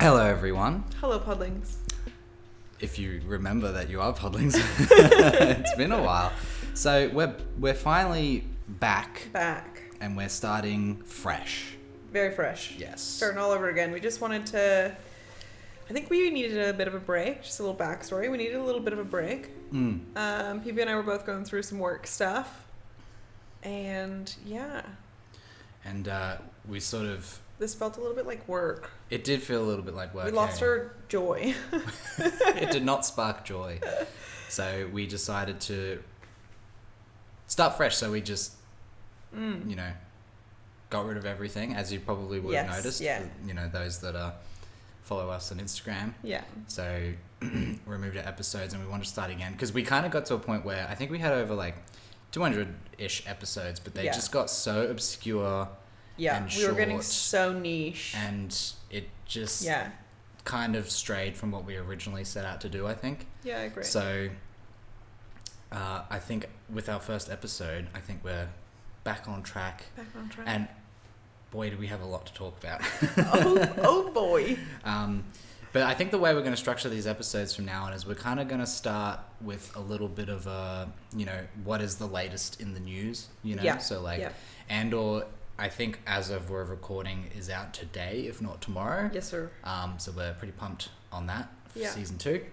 Hello, everyone. Hello, Podlings. If you remember that you are Podlings, it's been a while. So we're finally back, and we're starting fresh. Very fresh. Yes. Starting all over again. We just wanted to. I think we needed a bit of a break. Just a little backstory. We needed a little bit of a break. PB and I were both going through some work stuff, and yeah. And we sort of. This felt a little bit like work. It did feel a little bit like work. We lost our joy. It did not spark joy. So we decided to start fresh. So we just, got rid of everything, as you probably would have noticed. Yeah. For, those that follow us on Instagram. Yeah. So removed our episodes and we wanted to start again. Because we kind of got to a point where I think we had over like 200-ish episodes, but they just got so obscure. Yeah, and we were getting so niche. And it just kind of strayed from what we originally set out to do, I think. Yeah, I agree. So I think with our first episode, I think we're back on track. And boy, do we have a lot to talk about. oh boy. But I think the way we're going to structure these episodes from now on is we're kind of going to start with a little bit of a, what is the latest in the news, So and or... I think as of we're recording is out today, if not tomorrow. Yes, sir. So we're pretty pumped on that for season 2.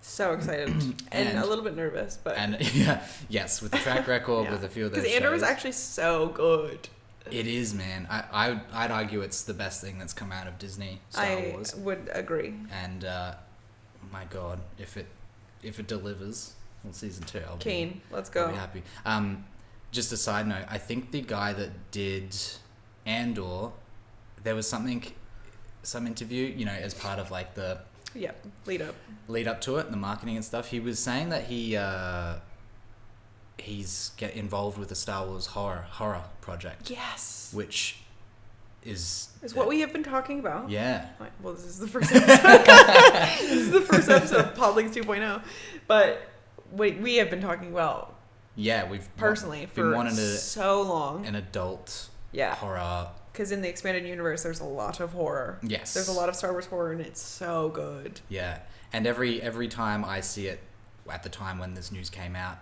So excited and a little bit nervous, but yes, with the track record with a few of those. Because Andrew was actually so good. It is, man. I'd argue it's the best thing that's come out of Disney Star Wars. I would agree. And my God, if it delivers on season 2, I'll keen. Let's go. I'll be happy. Just a side note, I think the guy that did Andor, there was some interview, as part of like the lead up to it and the marketing and stuff. He was saying that he's get involved with the Star Wars horror project. Yes, which is what we have been talking about. Yeah. Well, this is the first episode. This is the first episode of Podlings 2.0, but we have been talking about. Yeah, we've personally been for wanting so long an adult horror. Because in the expanded universe, there's a lot of horror. Yes, there's a lot of Star Wars horror, and it's so good. Yeah, and every time I see it, at the time when this news came out,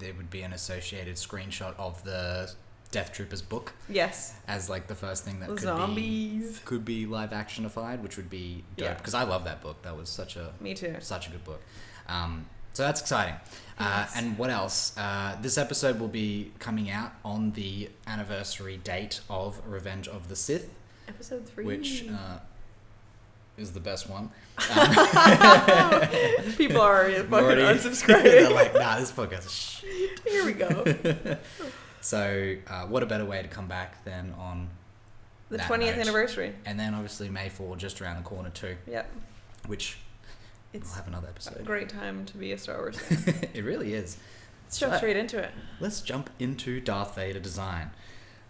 there would be an associated screenshot of the Death Troopers book. Yes, as like the first thing that could be live actionified, which would be dope. Because I love that book. That was such a good book. So that's exciting. Yes. And what else? This episode will be coming out on the anniversary date of Revenge of the Sith. Episode 3. Which is the best one. People are fucking unsubscribing. They're like, nah, this podcast is shit. Here we go. So what a better way to come back than on the 20th anniversary. And then obviously May 4 just around the corner too. Yep. Which... It's we'll have another episode. A great time to be a Star Wars fan. It really is. Let's jump straight into it. Let's jump into Darth Vader design.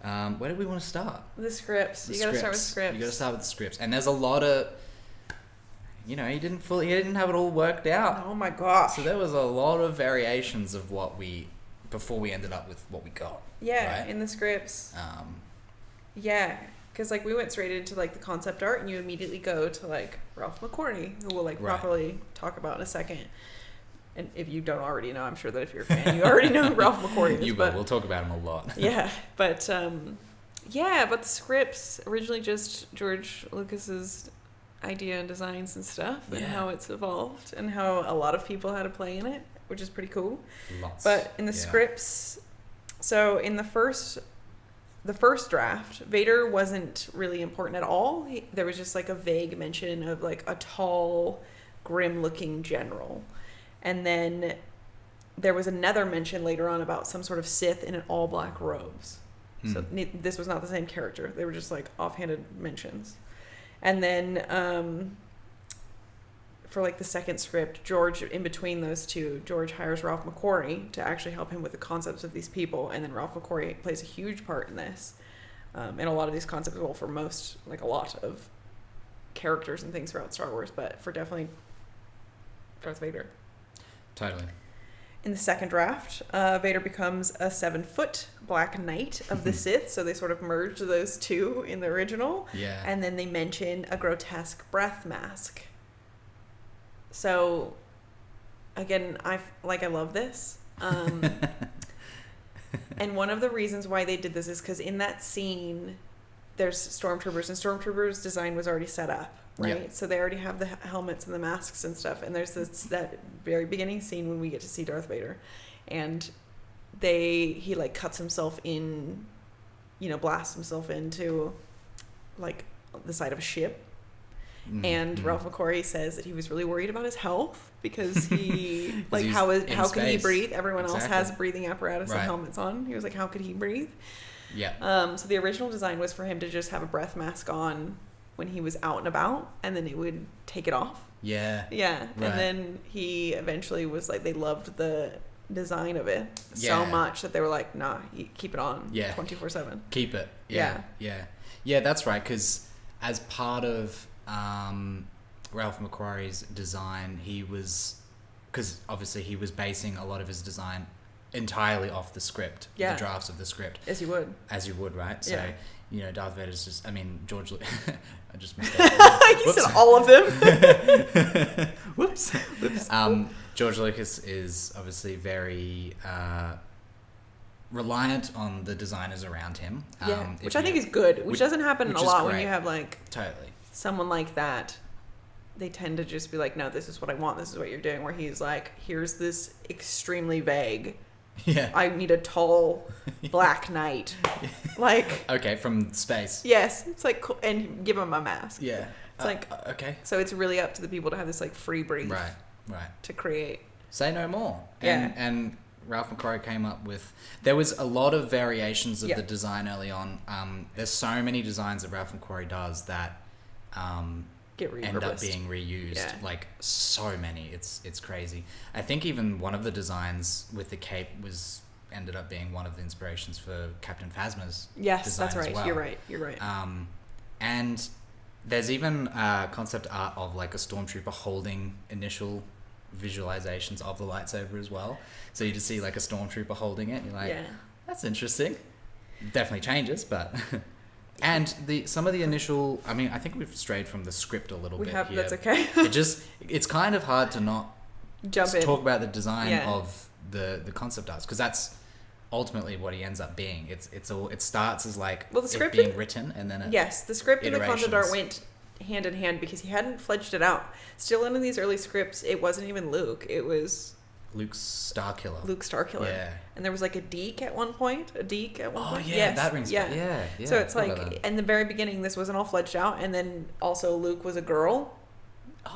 Where do we want to start? The scripts. You got to start with scripts. You got to start with the scripts. And there's a lot of, he didn't have it all worked out. Oh my gosh. So there was a lot of variations of before we ended up with what we got. Yeah, right? in the scripts. Yeah. Because we went straight into the concept art, and you immediately go to Ralph McQuarrie, who we'll properly talk about in a second. And if you don't already know, I'm sure that if you're a fan, you already know who Ralph McQuarrie is. You will. We'll talk about him a lot. Yeah, but the scripts originally just George Lucas's idea and designs and stuff, and how it's evolved, and how a lot of people had a play in it, which is pretty cool. Lots. But in the scripts, so in the first draft, Vader wasn't really important at all. There was just a vague mention of a tall, grim-looking general. And then there was another mention later on about some sort of Sith in an all-black robes. So this was not the same character. They were just offhanded mentions. And then for the second script, George, in between those two, George hires Ralph McQuarrie to actually help him with the concepts of these people, and then Ralph McQuarrie plays a huge part in this, and a lot of these concepts, well, for most, a lot of characters and things throughout Star Wars, but for definitely Darth Vader. Totally. In the second draft, Vader becomes a 7-foot Black Knight of the Sith, so they sort of merged those two in the original. Yeah. And then they mention a grotesque breath mask. So, again, I love this. And one of the reasons why they did this is because in that scene, there's stormtroopers, and stormtroopers' design was already set up, right? Yeah. So they already have the helmets and the masks and stuff. And there's that very beginning scene when we get to see Darth Vader, and he like cuts himself in, blasts himself into like the side of a ship. And Ralph McQuarrie says that he was really worried about his health because he like how can he breathe? Everyone else has breathing apparatus and helmets on. He was like, how could he breathe? Yeah. So the original design was for him to just have a breath mask on when he was out and about, and then he would take it off. Yeah. Yeah. Right. And then he eventually was like, they loved the design of it so much that they were like, nah, you keep it on 24/7. Keep it. Yeah. Yeah. Yeah, that's right. Because as part of Ralph McQuarrie's design, because obviously he was basing a lot of his design entirely off the script, the drafts of the script. As you would, right? So, Darth Vader's just, George Lucas, I just missed that. You said all of them. Whoops. George Lucas is obviously very reliant on the designers around him. Which I think is good, which doesn't happen a lot when you have totally someone like that. They tend to just be like, no, this is what I want, this is what you're doing, where he's like, here's this extremely vague, I need a tall Black Knight. Okay, from space. Yes, it's like cool. And give him a mask. Yeah. It's okay. So it's really up to the people to have this free brief. Right. To create. Say no more. And Ralph McQuarrie came up with, there was a lot of variations of the design early on. There's so many designs that Ralph McQuarrie does that end up being reused, so many. It's crazy. I think even one of the designs with the cape ended up being one of the inspirations for Captain Phasma's design that's right. as well. You're right. And there's even concept art of a stormtrooper holding initial visualizations of the lightsaber as well. So you just see a stormtrooper holding it, and you're like, that's interesting. Definitely changes, but and some of the initial, I think we've strayed from the script a little bit here. That's okay. It's kind of hard to not talk about the design of the concept arts, because that's ultimately what he ends up being. It starts as the script being written, and then the script and the concept art went hand in hand because he hadn't fledged it out. Still, in these early scripts, it wasn't even Luke. It was Luke Starkiller. Yeah. And there was a deke at one point. Oh, yeah, that rings bell. Yeah. So it's in the very beginning, this wasn't all fledged out. And then also Luke was a girl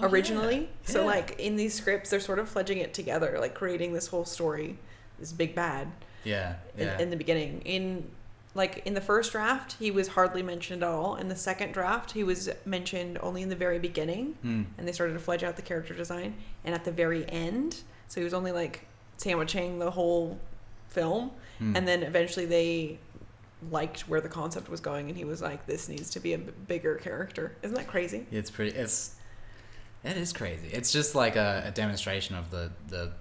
originally. Yeah. So in these scripts, they're sort of fledging it together, creating this whole story, this big bad. Yeah. In the beginning. In the first draft, he was hardly mentioned at all. In the second draft, he was mentioned only in the very beginning. And they started to fledge out the character design. And at the very end, so he was only sandwiching the whole film. And then eventually they liked where the concept was going, and he was like, this needs to be a bigger character. Isn't that crazy? It is crazy. It's just a demonstration of the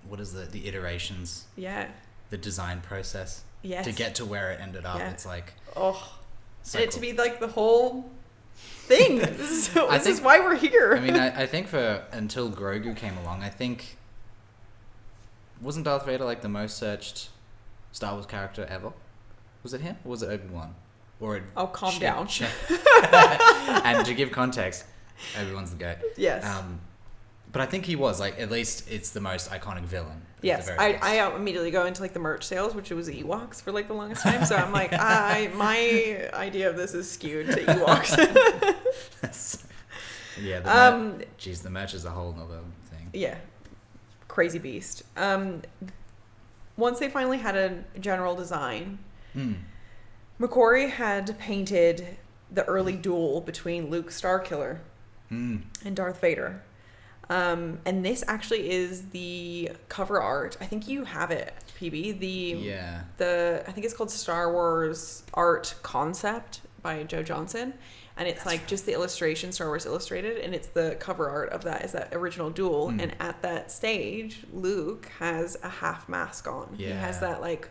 what is the iterations? Yeah. The design process. Yes. To get to where it ended up. Yeah. It's so cool. To be the whole thing. This is why we're here. I think until Grogu came along, I think, wasn't Darth Vader the most searched Star Wars character ever? Was it him? Or was it Obi-Wan? Calm down. And to give context, Obi-Wan's the GOAT. Yes. But I think he was, at least it's the most iconic villain. Yes, I immediately go into the merch sales, which was Ewoks for the longest time. So I'm my idea of this is skewed to Ewoks. The merch is a whole nother thing. Yeah, crazy beast. Once they finally had a general design, McQuarrie had painted the early duel between Luke Starkiller and Darth Vader. And this actually is the cover art. I think you have it, PB. I think it's called Star Wars Art Concept by Joe Johnson, and it's like just the illustration, Star Wars Illustrated, and it's the cover art of that is that original duel. And at that stage, Luke has a half mask on. He has that like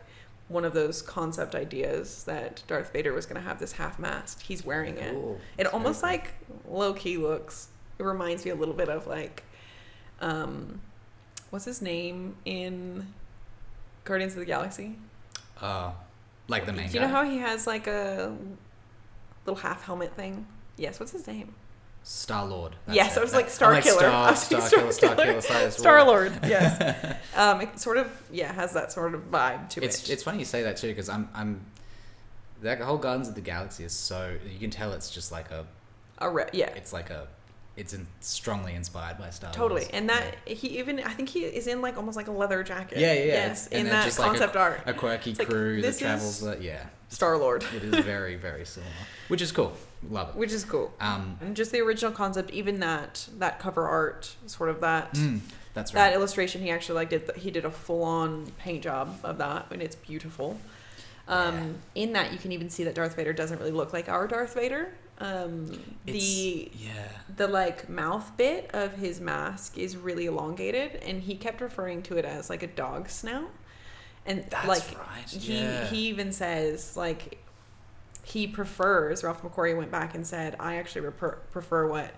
one of those concept ideas that Darth Vader was going to have this half mask. He's wearing it. It almost like low key looks. It reminds me a little bit of like, what's his name in Guardians of the Galaxy? Like the main guy. Do you know how he has like a little half helmet thing? Yes. What's his name? Star-Lord. Yes, I was like Star Killer. Star-Lord, yes. It sort of, has that sort of vibe to it. It's funny you say that too, because I'm that whole Guardians of the Galaxy is so, you can tell it's just like it's strongly inspired by Star Wars. Totally. And that I think he is in like almost like a leather jacket. Yeah. Yes, in that just concept like art. A quirky crew that travels. Star-Lord. It is very, very similar, which is cool. Love it. Which is cool. And just the original concept, even that cover art, sort of that. That's right. That illustration, he actually he did a full-on paint job of that, and it's beautiful. In that, you can even see that Darth Vader doesn't really look like our Darth Vader. The like mouth bit of his mask is really elongated, and he kept referring to it as like a dog snout. And that's he even says like he prefers, Ralph McQuarrie went back and said, I actually prefer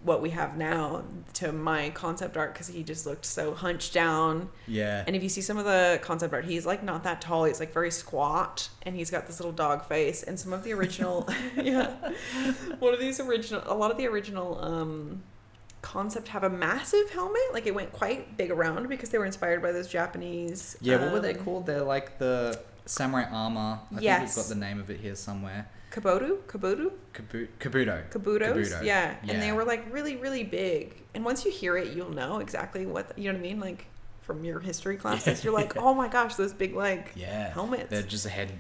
what we have now to my concept art, because he just looked so hunched down. Yeah. And if you see some of the concept art, he's like not that tall. He's like very squat, and he's got this little dog face. And some of the original, a lot of the original concept have a massive helmet. Like it went quite big around because they were inspired by those Japanese. What were they called? They're like the samurai armor. I think we've got the name of it here somewhere. Kabutos. Yeah. And they were like really, really big. And once you hear it, you'll know exactly what, you know what I mean? Like from your history classes, you're like, oh my gosh, those big like helmets. They're just head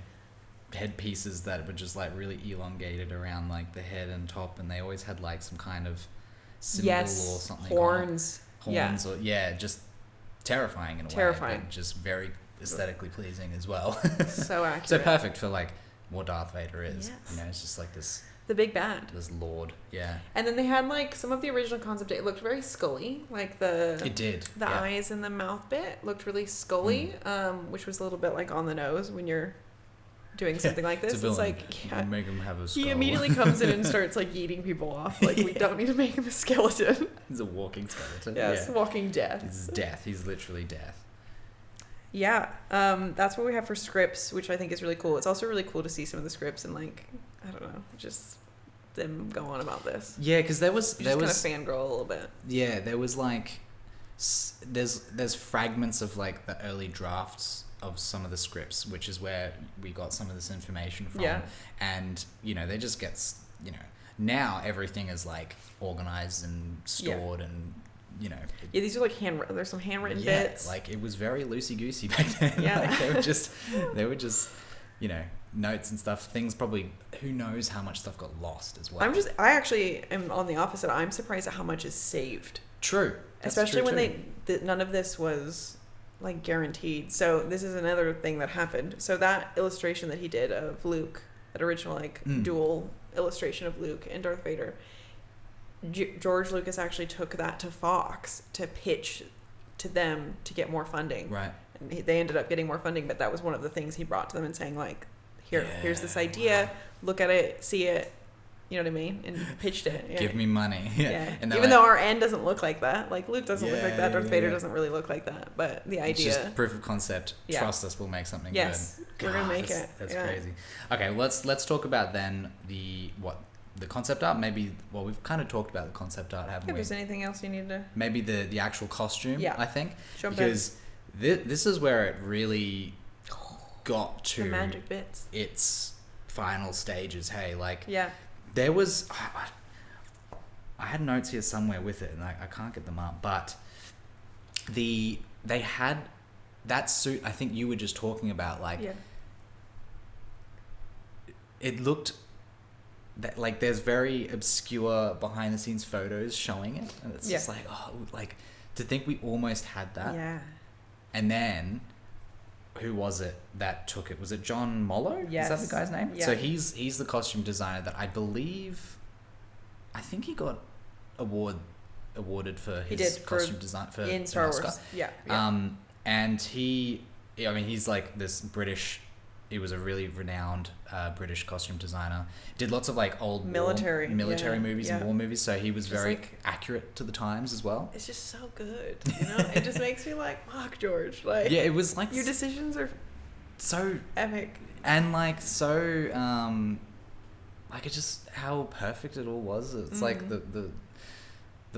pieces that were just like really elongated around like the head and top. And they always had like some kind of symbol or something. Horns or just terrifying in a way. But just very aesthetically pleasing as well. So accurate. So perfect for like what Darth Vader is. Yes. It's just like this. The big bad. This lord. Yeah. And then they had like some of the original concept. It looked very Scully. Like the eyes and the mouth bit looked really Scully, which was a little bit like on the nose when you're doing something like this. It's like make him have a skull. He immediately comes in and starts like eating people off. Like we don't need to make him a skeleton. He's a walking skeleton. Yes, walking death. He's death. He's literally death. Yeah, that's what we have for scripts, which I think is really cool. It's also really cool to see some of the scripts and like, I don't know, just them go on about this. Yeah, because there was kind of fangirl a little bit. Yeah, there was like, there's fragments of like the early drafts of some of the scripts, which is where we got some of this information from. Yeah. And they just get now everything is like organized and stored and. These are like there's some handwritten bits. Like it was very loosey-goosey back then. Yeah. Like they were just notes and stuff. Things probably, who knows how much stuff got lost as well. I actually am on the opposite. I'm surprised at how much is saved. True. Especially when none of this was like guaranteed. So this is another thing that happened. So that illustration that he did of Luke, that original like dual illustration of Luke and Darth Vader, George Lucas actually took that to Fox to pitch to them to get more funding. Right. And they ended up getting more funding, but that was one of the things he brought to them and saying like, here's this idea, look at it, see it, you know what I mean? And pitched it. Yeah. Give me money. Yeah. And even though our end doesn't look like that, like Luke doesn't look like that, Darth Vader doesn't really look like that, but the idea. It's just proof of concept. Trust us, we'll make something good. We're going to make it. That's crazy. Okay, let's talk about then the concept art. Maybe, we've kind of talked about the concept art, haven't we? If there's anything else you need to... Maybe the actual costume, I think. Because this is where it really got to... The magic bits. Its final stages, hey? Like, there was... I had notes here somewhere with it, and I can't get them up, but they had that suit, I think you were just talking about, like... Yeah. It looked... That, like, there's very obscure behind the scenes photos showing it, and it's just like, to think we almost had that, and then who was it that took it? Was it John Mollo? Yes. Is that the guy's name? Yeah. So he's the costume designer that I think he got awarded for his costume design for in Star Wars. Yeah. And he's like this British. He was a really renowned British costume designer. Did lots of like old military movies and war movies. So he was just very accurate to the times as well. It's just so good, you know. It just makes me like, fuck, George. Like, yeah, it was like your decisions are so epic and like so like it's just how perfect it all was. It's like the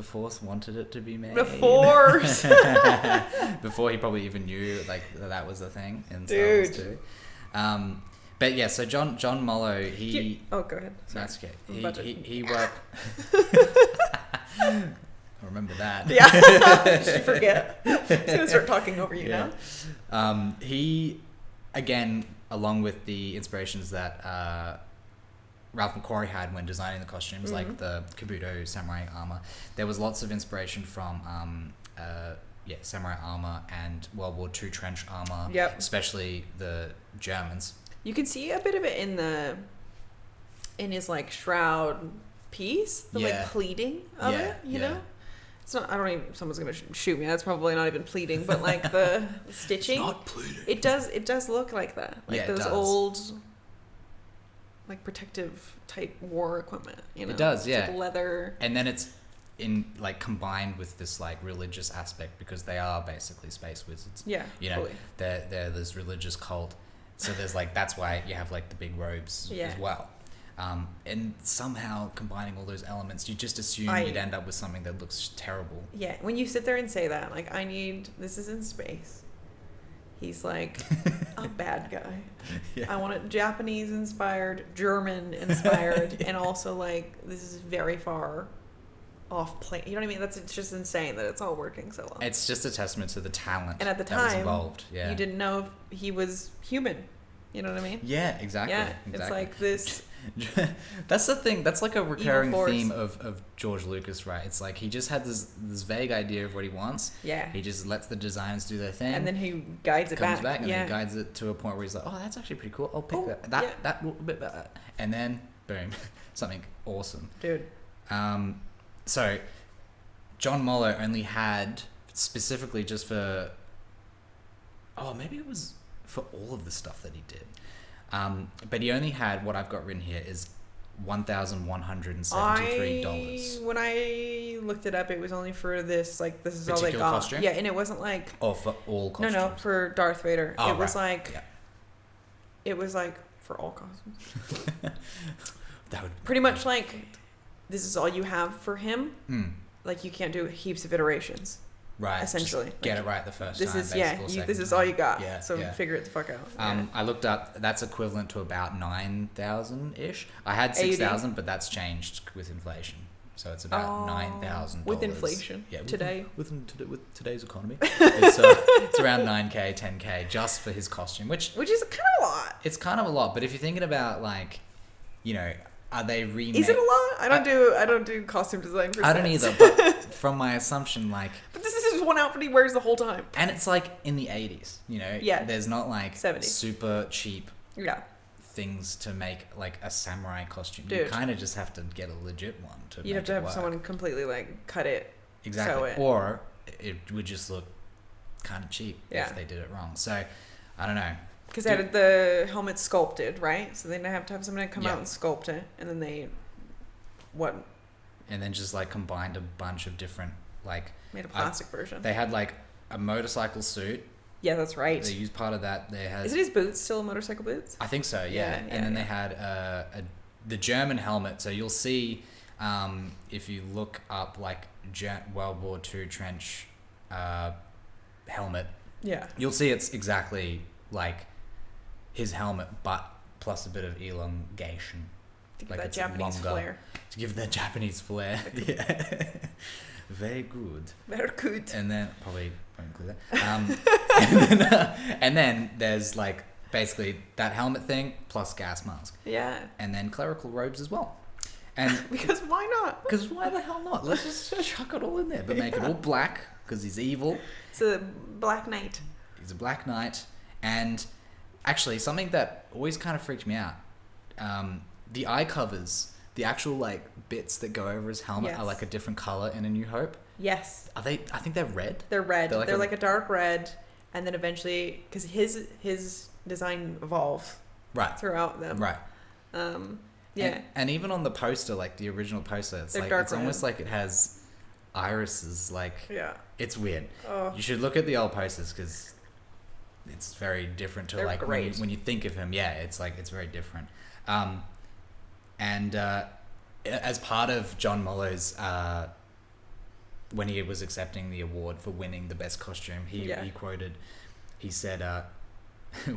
Force wanted it to be made. The Force before he probably even knew like that was a thing in Star Wars too. But yeah, so John Mollo, go ahead. Sorry. That's okay. He worked. I remember that. Yeah, did you forget? I was gonna start talking over you now. He, again, along with the inspirations that Ralph McQuarrie had when designing the costumes, like the Kabuto samurai armor, there was lots of inspiration from samurai armor and World War II trench armor, especially the Germans. You can see a bit of it in his like shroud piece, the like pleating of it, you know? It's not, I don't even, someone's going to shoot me. That's probably not even pleating, but like the stitching. It's not pleating. It does look like that. Like those old like protective type war equipment, you know? It does, yeah. It's like leather. And then it's in like combined with this like religious aspect because they are basically space wizards. Yeah, you know, they're this religious cult. So there's like that's why you have like the big robes as well. And somehow combining all those elements, you just assume you'd end up with something that looks terrible. Yeah, when you sit there and say that, like this is in space. He's like a bad guy. Yeah. I want it Japanese inspired, German inspired, and also like this is very far off plane. You know what I mean? It's just insane that it's all working so well. It's just a testament to the talent and at the that time, was involved. Yeah. You didn't know if he was human. You know what I mean? Yeah, exactly. Yeah, it's like this. That's the thing. That's like a recurring theme of George Lucas, right? It's like he just had this vague idea of what he wants. Yeah. He just lets the designers do their thing. And then he guides it back. And then he guides it to a point where he's like, oh, that's actually pretty cool. I'll pick that little bit better. And then, boom, something awesome. Dude. So, John Mollo only had, specifically just for... Oh, maybe it was for all of the stuff that he did. But he only had, what I've got written here is $1,173. When I looked it up, it was only for this, like, this is particular all they got. Costume? Yeah, and it wasn't like... Oh, for all costumes? No, for Darth Vader. Oh, it was like... Yeah. It was like, for all costumes. That would pretty much like... This is all you have for him. Like you can't do heaps of iterations. Right. Essentially. Just get it right the first time. This is all you got. Yeah. So figure it the fuck out. I looked up, that's equivalent to about 9,000-ish. I had 6,000, but that's changed with inflation. So it's about $9,000. With inflation. Yeah. Today. With today's economy. It's around 9K, 10K just for his costume, which is kind of a lot. It's kind of a lot, but if you're thinking about like, you know, are they remade? Is it a lot? I don't do costume design for I don't either, but from my assumption, like... But this is just one outfit he wears the whole time. And it's like in the 80s, you know? Yeah. There's not like 70s. Super cheap things to make like a samurai costume. Dude. You kind of just have to get a legit one to make it work. You have to have someone completely like cut it, exactly. sew it. Or it would just look kind of cheap if they did it wrong. So, I don't know. Because they had the helmet sculpted, right? So they have to have someone come out and sculpt it, and then and then just like combined a bunch of different like made a plastic version. They had like a motorcycle suit. Yeah, that's right. They used part of that. They had. Is it his boots still motorcycle boots? I think so. Yeah. And then they had the German helmet. So you'll see if you look up like World War II trench helmet. Yeah. You'll see it's exactly like his helmet, but plus a bit of elongation. To give that Japanese flair. To give that Japanese flair. Yeah. Very good. Very good. And then, probably won't include that. And then there's like basically that helmet thing plus gas mask. Yeah. And then clerical robes as well. And because why not? Because why the hell not? Let's just chuck it all in there, but make it all black because he's evil. It's a Black Knight. He's a Black Knight. And actually, something that always kind of freaked me out, the eye covers, the actual like bits that go over his helmet are like a different color in A New Hope. Yes. Are they? I think they're red. They're red. They're like a dark red, and then eventually, because his design evolves throughout them. Right. Yeah. And even on the poster, like the original poster, it's like it's almost like it has irises. Like it's weird. Oh. You should look at the old posters because it's very different to like when you think of him. Yeah, it's like it's very different. And as part of John Mollo's when he was accepting the award for winning the best costume, he said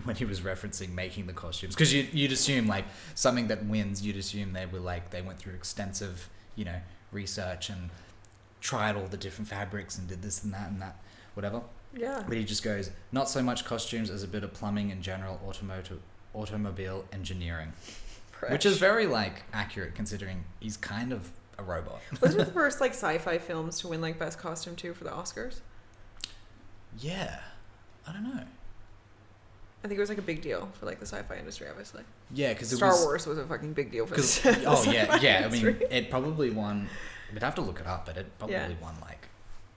when he was referencing making the costumes, because you'd assume like something that wins, you'd assume they went through extensive research and tried all the different fabrics and did this and that whatever. Yeah. But he just goes, not so much costumes as a bit of plumbing and general automobile engineering. Fresh. Which is very like accurate considering he's kind of a robot. Wasn't it the first like sci-fi films to win like best costume too for the Oscars? Yeah. I don't know. I think it was like a big deal for like the sci-fi industry, obviously. Yeah, because Star Wars was a fucking big deal for the I mean, it probably won. We'd have to look it up, but it probably won like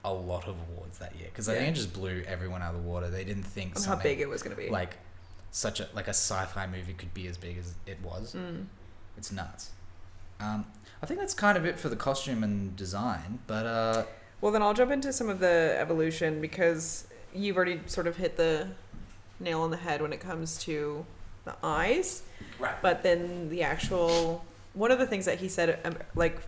a lot of awards that year because I think it just blew everyone out of the water. They didn't think how big it was going to be. Like such a sci-fi movie could be as big as it was. It's nuts. I think that's kind of it for the costume and design, but well, then I'll jump into some of the evolution because you've already sort of hit the nail on the head when it comes to the eyes. Right. But then the actual one of the things that he said like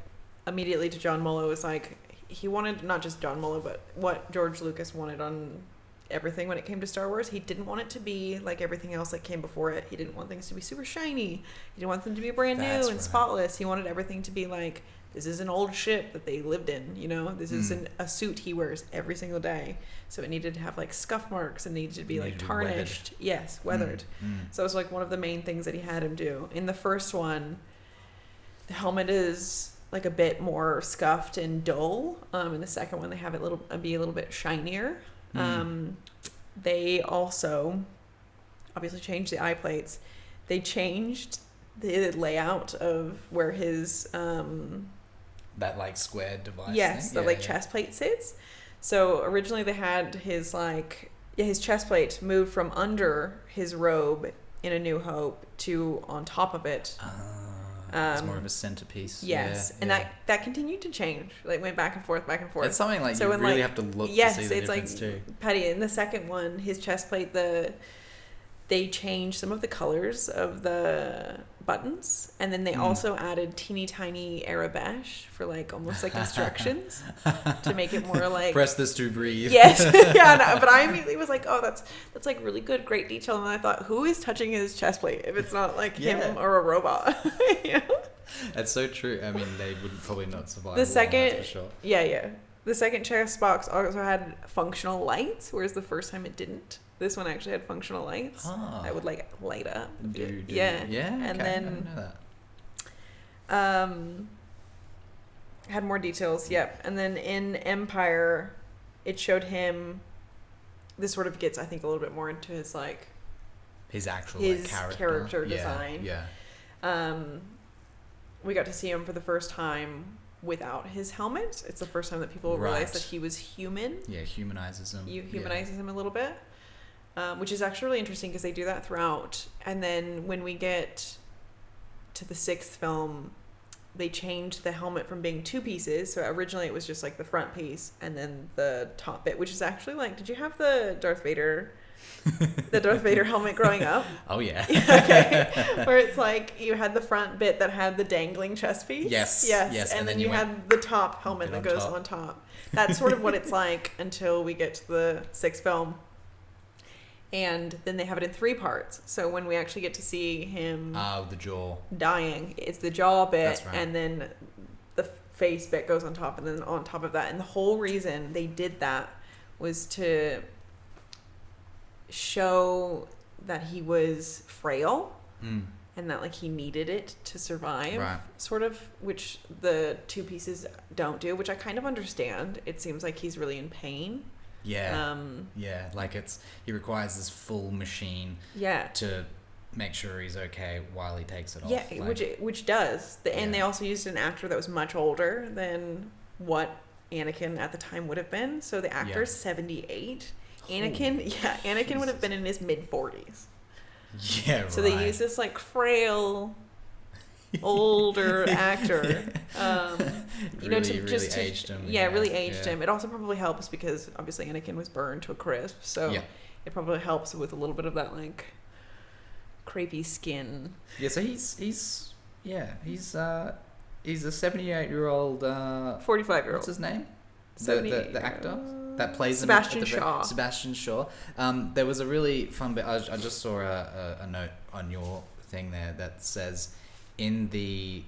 immediately to John Mollo was like he wanted not just John Mollo but what George Lucas wanted on everything when it came to Star Wars. He didn't want it to be like everything else that came before it. He didn't want things to be super shiny. He didn't want them to be brand new and spotless. He wanted everything to be like, this is an old ship that they lived in, this is a suit he wears every single day. So it needed to have like scuff marks and needed to be like tarnished. Yes, weathered. So it was like one of the main things that he had him do. In the first one, the helmet is like a bit more scuffed and dull. In the second one, they have it be a little bit shinier. They also obviously changed the eye plates. They changed the layout of where his that like square device thing? The chest plate sits. So originally they had his his chest plate moved from under his robe in A New Hope to on top of it. It's more of a centerpiece. Yes, and that continued to change. Like went back and forth. It's something like you really have to look to see the difference too. Patty, in the second one, his chest plate, they changed some of the colors of the buttons, and then they also added teeny tiny Arabesh for like almost like instructions to make it more like press this to breathe. Yes, but I immediately was like, oh, that's like really good, great detail. And I thought, who is touching his chest plate if it's not like him or a robot? That's so true. I mean, they would probably not survive. The second, for sure. The second chest box also had functional lights, whereas the first time it didn't. This one actually had functional lights that would like light up. Yeah. And then I didn't know that. Had more details. Yep. And then in Empire, it showed him. This sort of gets, I think, a little bit more into his like his actual character design. Yeah. We got to see him for the first time without his helmet. It's the first time that people realized that he was human. Yeah, humanizes him. Humanizes him a little bit. Which is actually really interesting because they do that throughout. And then when we get to the sixth film, they changed the helmet from being two pieces. So originally it was just like the front piece and then the top bit, which is actually like, did you have the Darth Vader helmet growing up? Oh yeah. Okay. Where it's like you had the front bit that had the dangling chest piece. Yes. And then you had the top helmet that goes on top. That's sort of what it's like until we get to the sixth film. And then they have it in 3 parts. So when we actually get to see him the jaw dying, it's the jaw bit, and then the face bit goes on top, and then on top of that. And the whole reason they did that was to show that he was frail and that like he needed it to survive, sort of, which the 2 pieces don't do, which I kind of understand. It seems like he's really in pain. Yeah. Like he requires this full machine. Yeah. To make sure he's okay while he takes it off. Yeah, like, which does. And they also used an actor that was much older than what Anakin at the time would have been. So the actor's 78. Anakin would have been in his mid-40s. Yeah, right. So they use this like frail older actor. Really aged him. Yeah, really aged him. It also probably helps because obviously Anakin was burned to a crisp. So it probably helps with a little bit of that like crepey skin. Yeah, so he's a 78-year-old 45-year-old. What's his name? The actor that plays Sebastian Shaw. Sebastian Shaw. There was a really fun bit. I just saw a note on your thing there that says in the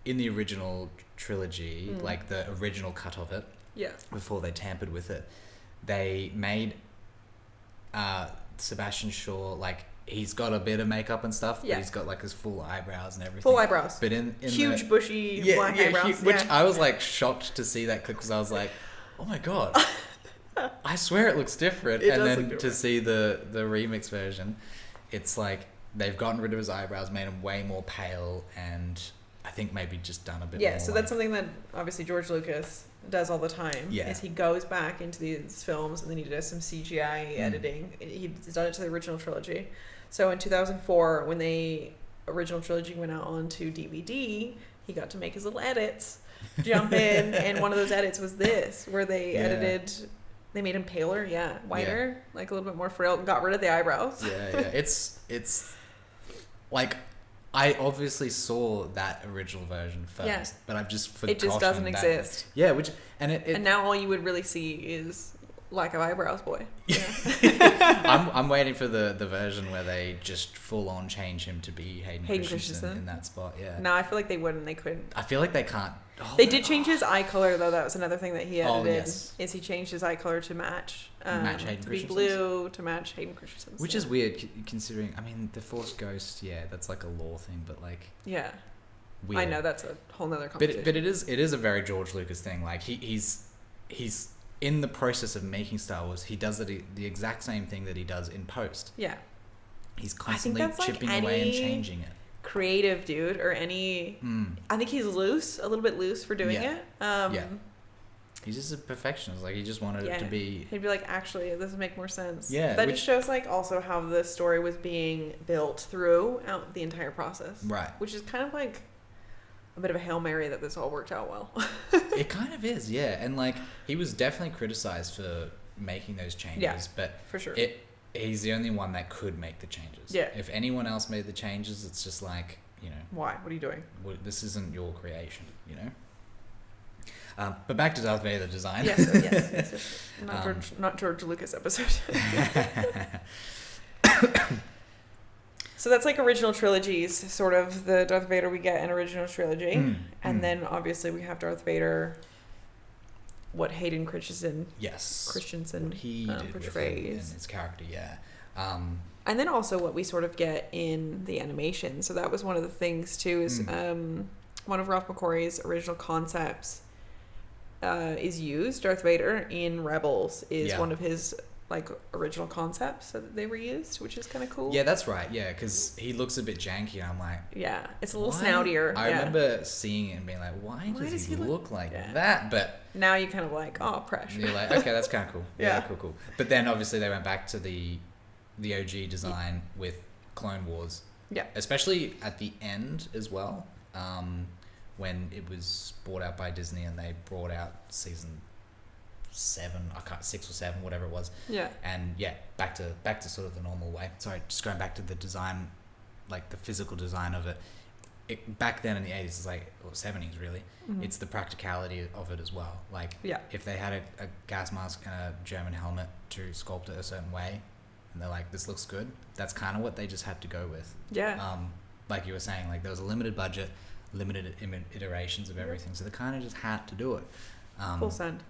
original trilogy, like the original cut of it, before they tampered with it, they made Sebastian Shaw like he's got a bit of makeup and stuff, but he's got like his full eyebrows and everything. Full eyebrows. But in huge bushy black eyebrows. Which I was like shocked to see that clip because I was like, oh my god, I swear it looks different. And then to see the remix version, it's like they've gotten rid of his eyebrows, made him way more pale, and I think maybe just done a bit more. Yeah, so that's something that obviously George Lucas does all the time. Yeah. Is he goes back into these films and then he does some CGI editing. He's done it to the original trilogy. So in 2004, when the original trilogy went out onto DVD, he got to make his little edits, jump in, and one of those edits was this, where they edited, they made him paler, whiter, like a little bit more frail, got rid of the eyebrows. Yeah. It's like, I obviously saw that original version first, but I've just forgotten. It just doesn't exist. Yeah, and now all you would really see is lack of eyebrows, boy. Yeah. I'm waiting for the version where they just full on change him to be Hayden Christensen in that spot. Yeah. No, I feel like they wouldn't. They couldn't. I feel like they can't. They did change his eye color though. That was another thing that he edited. Is he changed his eye color to match Hayden to be blue to match Hayden Christensen's. Which is weird considering. I mean, the Force Ghost. Yeah, that's like a lore thing, but like. Yeah. Weird. I know that's a whole nother conversation. But it is a very George Lucas thing. Like he's in the process of making Star Wars, he does the exact same thing that he does in post. Yeah. He's constantly chipping away and changing it. Creative dude or any... I think he's a little bit loose for doing it. He's just a perfectionist. Like, he just wanted it to be... He'd be like, actually, this would make more sense. Yeah. That just shows, like, also how the story was being built throughout the entire process. Right. Which is kind of like a bit of a Hail Mary that this all worked out well. It kind of is, yeah. And, like, he was definitely criticized for making those changes. But for sure. He's the only one that could make the changes. Yeah. If anyone else made the changes, it's just like, you know... Why? What are you doing? Well, this isn't your creation, you know? But back to Darth Vader design. Yes. Not George Lucas episode. So that's like original trilogies, sort of the Darth Vader we get in original trilogy. Then obviously we have Darth Vader, what Hayden Christensen what he did portrays. With his character, and then also what we sort of get in the animation. So that was one of the things too, is one of Ralph McQuarrie's original concepts is used. Darth Vader in Rebels is one of his like original concepts that they were used, which is kind of cool. Yeah, that's right. Yeah, because he looks a bit janky, and I'm like, it's a little snoutier. I remember seeing it and being like, why does he look like that? But now you kind of like, oh, pressure. You're like, okay, that's kind of cool. Cool. But then obviously they went back to the OG design with Clone Wars. Yeah, especially at the end as well. When it was bought out by Disney and they brought out season 6 or 7, whatever it was. Yeah. And back to sort of the normal way. Sorry, just going back to the design, like the physical design of it. Back then in the 80s, it's like, or 70s really, it's the practicality of it as well. Like, if they had a gas mask and a German helmet to sculpt it a certain way, and they're like, this looks good, that's kind of what they just had to go with. Yeah. Like you were saying, like there was a limited budget, limited iterations of everything, so they kind of just had to do it. Full send.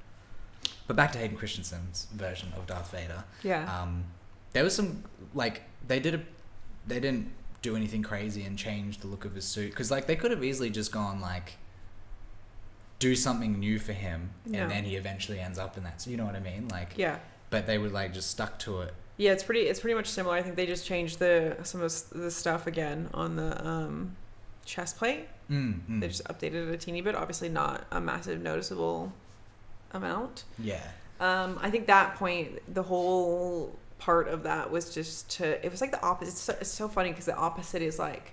But back to Hayden Christensen's version of Darth Vader. Yeah. There was some like they didn't do anything crazy and change the look of his suit, because like they could have easily just gone like do something new for him, and then he eventually ends up in that. So you know what I mean? Like, but they were like just stuck to it. Yeah, it's pretty much similar. I think they just changed some of the stuff again on the chest plate. They just updated it a teeny bit. Obviously, not a massive noticeable amount. Yeah. I think that point, the whole part of that was just it was like the opposite. It's so funny because the opposite is like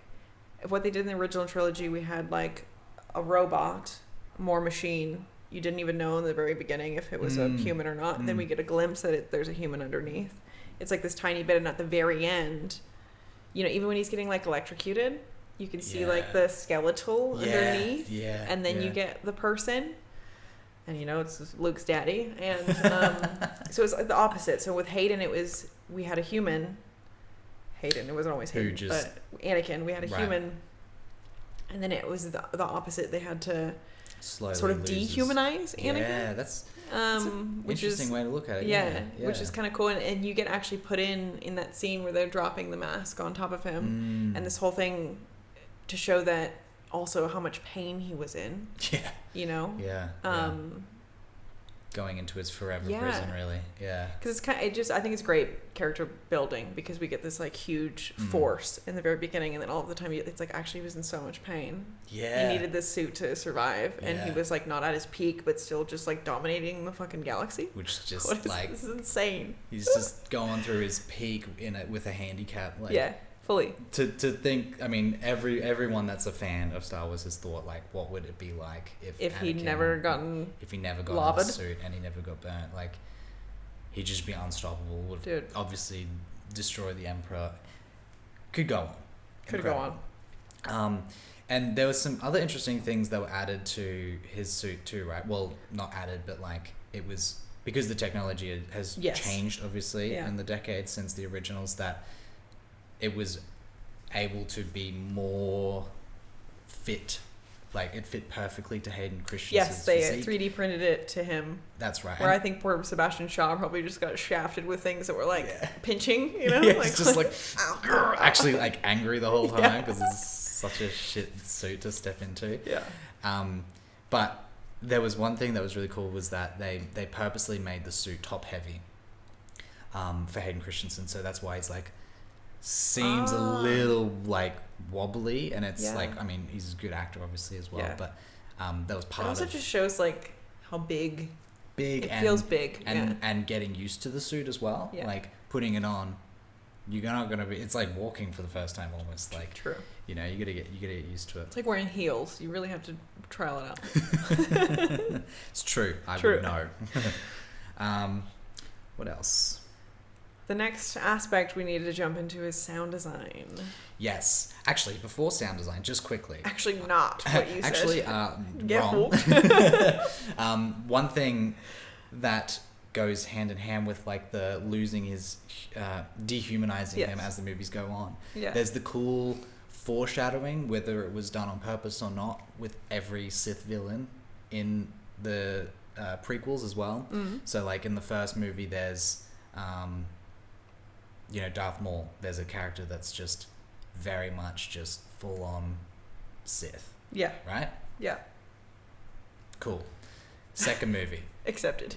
what they did in the original trilogy. We had like a robot, more machine. You didn't even know in the very beginning if it was a human or not. Then we get a glimpse that there's a human underneath. It's like this tiny bit, and at the very end, you know, even when he's getting like electrocuted, you can see like the skeletal underneath. Yeah. And then you get the person, and you know it's Luke's daddy, and so it's like the opposite. So with Hayden, we had a human. Hayden, it wasn't always Hayden, but Anakin, we had a human, and then it was the opposite. They had to slowly sort of dehumanize Anakin. Yeah, that's an interesting way to look at it. Yeah, which is kind of cool, and you get actually put in that scene where they're dropping the mask on top of him, and this whole thing to show that also how much pain he was in. Yeah, you know. Yeah. Going into his forever prison, really. Yeah. Because I think it's great character building because we get this like huge force in the very beginning, and then all of the time it's like actually he was in so much pain. Yeah. He needed this suit to survive, and he was like not at his peak, but still just like dominating the fucking galaxy. Which is just like this is insane. He's just going through his peak with a handicap. Like, fully. To think, I mean, everyone that's a fan of Star Wars has thought, like, what would it be like if he'd never got in the suit and he never got burnt? Like, he'd just be unstoppable. Would obviously destroy the Emperor. Could go on. And there was some other interesting things that were added to his suit too, right? Well, not added, but like it was because the technology has changed, obviously, in the decades since the originals, that it was able to be more fit. Like, it fit perfectly to Hayden Christensen's physique. 3D printed it to him. That's right. Where I think poor Sebastian Shaw probably just got shafted with things that were, like, pinching, you know? Yeah, just actually, like, angry the whole time because it's such a shit suit to step into. Yeah. But there was one thing that was really cool was that they purposely made the suit top-heavy for Hayden Christensen. So that's why he's, like, seems a little like wobbly, and it's like, I mean, he's a good actor obviously as well, but that was part of it. Also just shows like how big it and, feels big, and getting used to the suit as well. Like putting it on, you're not gonna be, it's like walking for the first time almost. Like, true, you know, you gotta get used to it. It's like wearing heels. You really have to trial it out. It's true. I would know. What else? The next aspect we need to jump into is sound design. Yes. Actually, before sound design, just quickly. Actually, not what you said. Actually, wrong. One thing that goes hand in hand with like the losing his, dehumanizing him as the movies go on. Yeah. There's the cool foreshadowing, whether it was done on purpose or not, with every Sith villain in the prequels as well. So like in the first movie, there's you know, Darth Maul, there's a character that's just very much just full on Sith. Yeah. Right? Yeah. Cool. Second movie. Accepted.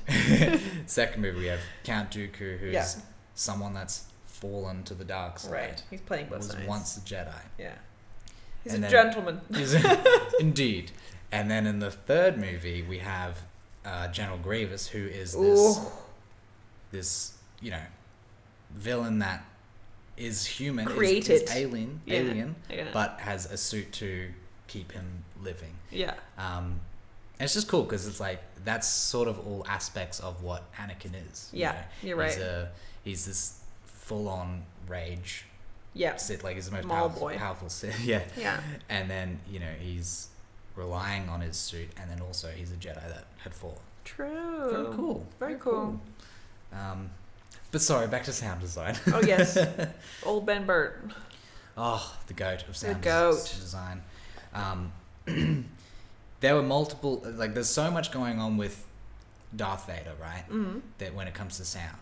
Second movie, we have Count Dooku, who's someone that's fallen to the dark side. Right. He's playing both sides. Was once a Jedi. Yeah. He's a gentleman. Indeed. And then in the third movie, we have General Grievous, who is this, you know, villain that is human, created, is alien, but has a suit to keep him living. Yeah. And it's just cool because it's like that's sort of all aspects of what Anakin is. Yeah, you're right. He's this full-on rage. Yeah. Sith, like he's the most powerful Sith. Yeah. Yeah. And then, you know, he's relying on his suit, and then also he's a Jedi that had fallen. True. Very cool. Very cool. But sorry, back to sound design. Oh, yes. Old Ben Burt. Oh, the goat of sound design. There were multiple, like, there's so much going on with Darth Vader, right? Mm-hmm. That when it comes to sound,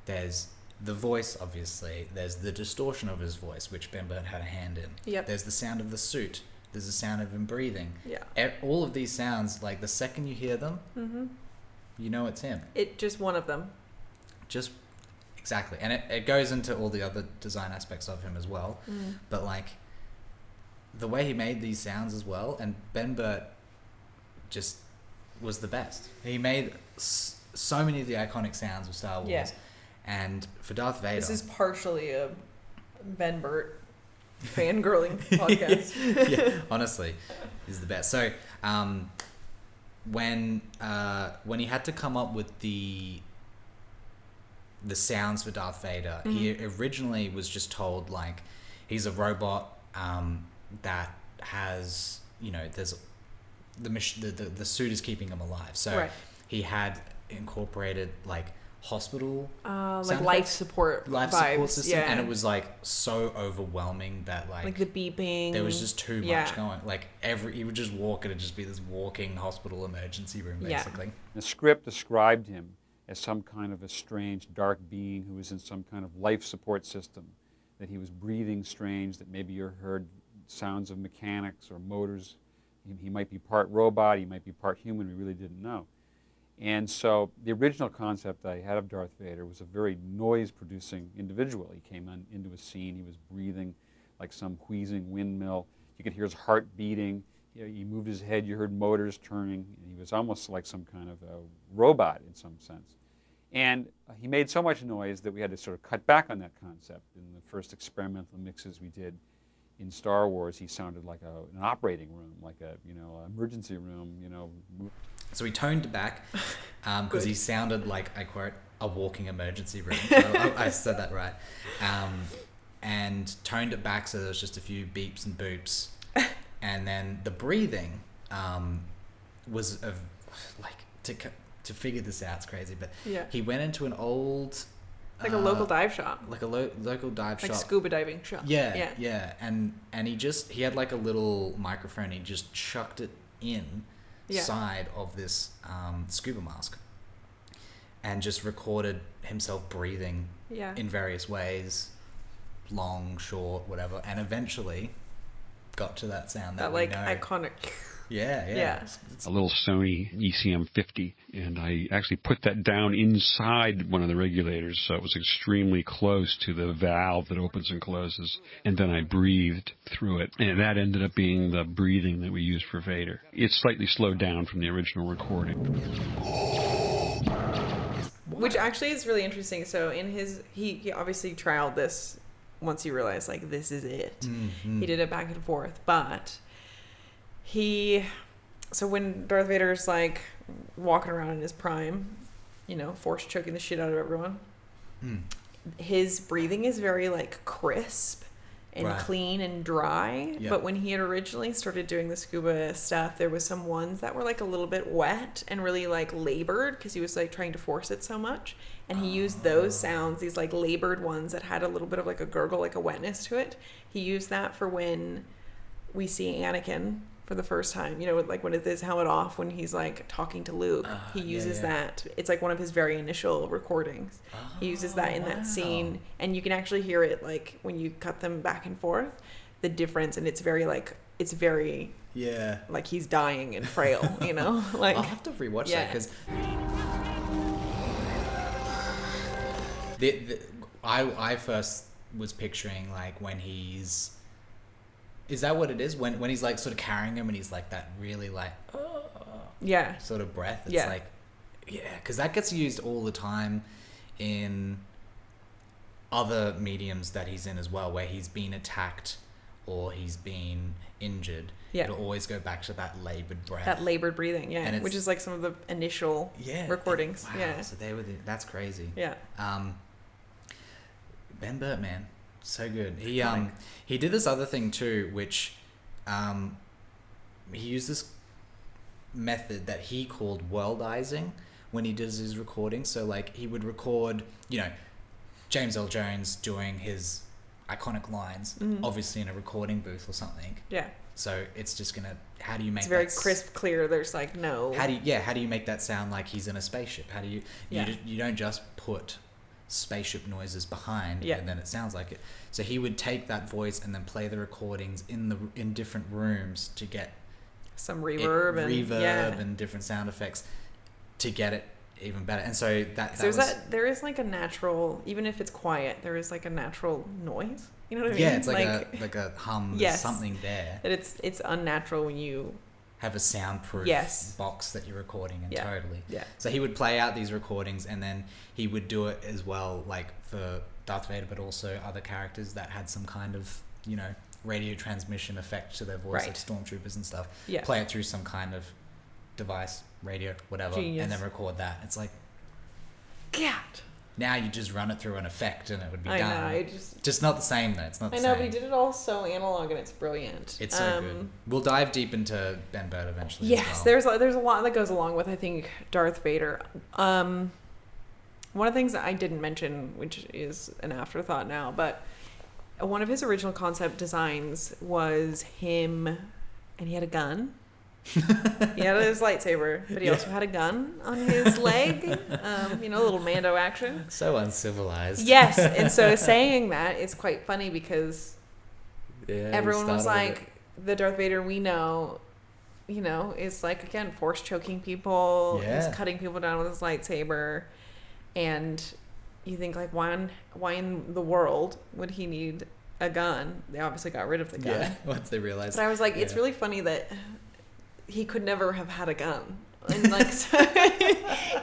there's the voice, obviously. There's the distortion of his voice, which Ben Burt had a hand in. Yep. There's the sound of the suit, There's a sound of him breathing. Yeah. All of these sounds, like the second you hear them, you know it's him. It just one of them. Just exactly. And it goes into all the other design aspects of him as well. But like the way he made these sounds as well, and Ben Burtt just was the best. He made so many of the iconic sounds of Star Wars. Yeah. And for Darth Vader... This is partially a Ben Burtt fangirling podcast. Yeah, honestly, he's the best. So when he had to come up with the sounds for Darth Vader, he originally was just told, like, he's a robot that has, you know, there's the suit is keeping him alive. So he had incorporated like hospital like life support system, and it was like so overwhelming that like the beeping, there was just too much going. Like he would just walk and it'd just be this walking hospital emergency room basically. The script described him as some kind of a strange dark being who was in some kind of life support system, that he was breathing strange, that maybe you heard sounds of mechanics or motors. He might be part robot, he might be part human, we really didn't know. And so the original concept I had of Darth Vader was a very noise-producing individual. He came into a scene, he was breathing like some wheezing windmill. You could hear his heart beating. You know, he moved his head, you heard motors turning. He was almost like some kind of a robot in some sense. And he made so much noise that we had to sort of cut back on that concept. In the first experimental mixes we did in Star Wars, he sounded like an operating room, like an emergency room, So we toned it back because he sounded like, I quote, a walking emergency room. I said that right. And toned it back so there was just a few beeps and boops. And then the breathing was of like to figure this out, it's crazy. But he went into an old like a local dive shop, like a local dive shop, like scuba diving shop. Yeah. And he had like a little microphone. He just chucked it in side of this scuba mask and just recorded himself breathing in various ways, long, short, whatever, and eventually got to that sound that like we know. Iconic. Yeah. A little Sony ECM50, and I actually put that down inside one of the regulators, so it was extremely close to the valve that opens and closes, and then I breathed through it, and that ended up being the breathing that we used for Vader. It's slightly slowed down from the original recording. Which actually is really interesting. So in he obviously trialed this once he realized, like, this is it. He did it back and forth, but so when Darth Vader's like walking around in his prime, force choking the shit out of everyone, his breathing is very like crisp and clean and dry. But when he had originally started doing the scuba stuff, there was some ones that were like a little bit wet and really like labored because he was like trying to force it so much. And he used those sounds, these like labored ones that had a little bit of like a gurgle, like a wetness to it. He used that for when we see Anakin for the first time, like when it is helmet off, when he's like talking to Luke, he uses that. It's like one of his very initial recordings. He uses that in that scene, and you can actually hear it like when you cut them back and forth, the difference, and it's very like like he's dying and frail, like I'll have to rewatch that because I first was picturing like when he's. Is that what it is? When he's like sort of carrying him and he's like that really like sort of breath. It's like because that gets used all the time in other mediums that he's in as well, where he's been attacked or he's been injured. It'll always go back to that labored breath, that labored breathing, and which is like some of the initial recordings. So they were that's crazy. Ben Burtt, man. So good. He did this other thing too, which he used this method that he called worldizing when he does his recording. So like he would record, James L. Jones doing his iconic lines, obviously in a recording booth or something. So it's just how do you make it's very crisp, clear. There's like no. How do you make that sound like he's in a spaceship? How do you you don't just put spaceship noises behind, Yeah. and then it sounds like it. So he would take that voice and then play the recordings in different rooms to get some reverb and different sound effects to get it even better. And so there is like a natural, even if it's quiet, there is like a natural noise. You know what I mean? Yeah, it's like a hum. There's something there. That it's unnatural when you have a soundproof box that you're recording in. Totally. Yeah. So he would play out these recordings, and then he would do it as well, like for Darth Vader, but also other characters that had some kind of, you know, radio transmission effect to their voice, like stormtroopers and stuff. Yeah. Play it through some kind of device, radio, whatever, Genius. and then record that. It's like, God. Now you just run it through an effect and it would be done. I know. Just not the same though. It's not the same. I know, but he did it all so analog and it's brilliant. It's so good. We'll dive deep into Ben Burtt eventually. Yes, as well. there's a lot that goes along with, I think, Darth Vader. One of the things that I didn't mention, which is an afterthought now, but one of his original concept designs was him, and he had a gun. He had his lightsaber, but he also had a gun on his leg. You know, a little Mando action. So uncivilized. Yes, and so saying that is quite funny because everyone was like, the Darth Vader we know, you know, is like, again, force choking people. Yeah. He's cutting people down with his lightsaber, and you think like, why in the world would he need a gun? They obviously got rid of the gun. Yeah, once they realized. But I was like, it's really funny that he could never have had a gun, and like,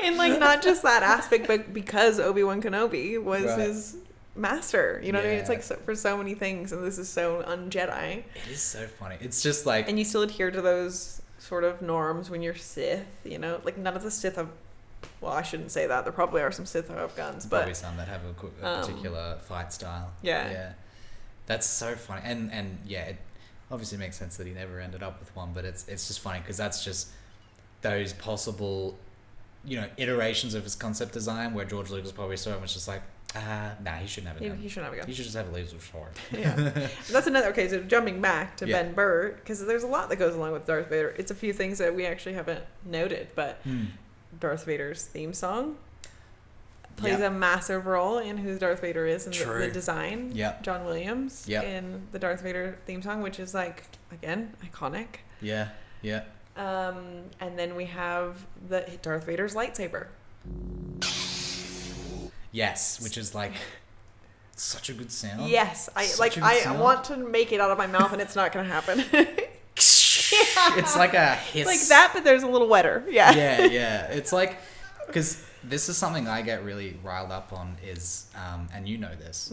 and like not just that aspect, but because Obi-Wan Kenobi was his master. You know what I mean? It's like for so many things, and this is so un-Jedi. It is so funny. It's just like, and you still adhere to those sort of norms when you're Sith. You know, like none of the Sith have. Well, I shouldn't say that. There probably are some Sith who have guns, but probably some that have a particular fight style. Yeah. That's so funny, and yeah, it obviously makes sense that he never ended up with one, but it's just funny because that's just those possible, you know, iterations of his concept design where George Lucas probably saw it and was just like, nah, he shouldn't have a gun. He shouldn't have a gun. He should just have a laser sword. Yeah. That's another, okay, so jumping back to Ben Burtt, because there's a lot that goes along with Darth Vader. It's a few things that we actually haven't noted, but Darth Vader's theme song plays a massive role in who Darth Vader is and the design. Yep. John Williams in the Darth Vader theme song, which is like, again, iconic. Yeah. And then we have the Darth Vader's lightsaber. Yes, which is like such a good sound. Yes, I want to make it out of my mouth and it's not going to happen. It's like a hiss. Like that, but there's a little wetter. Yeah. It's like, because this is something I get really riled up on is, and you know this,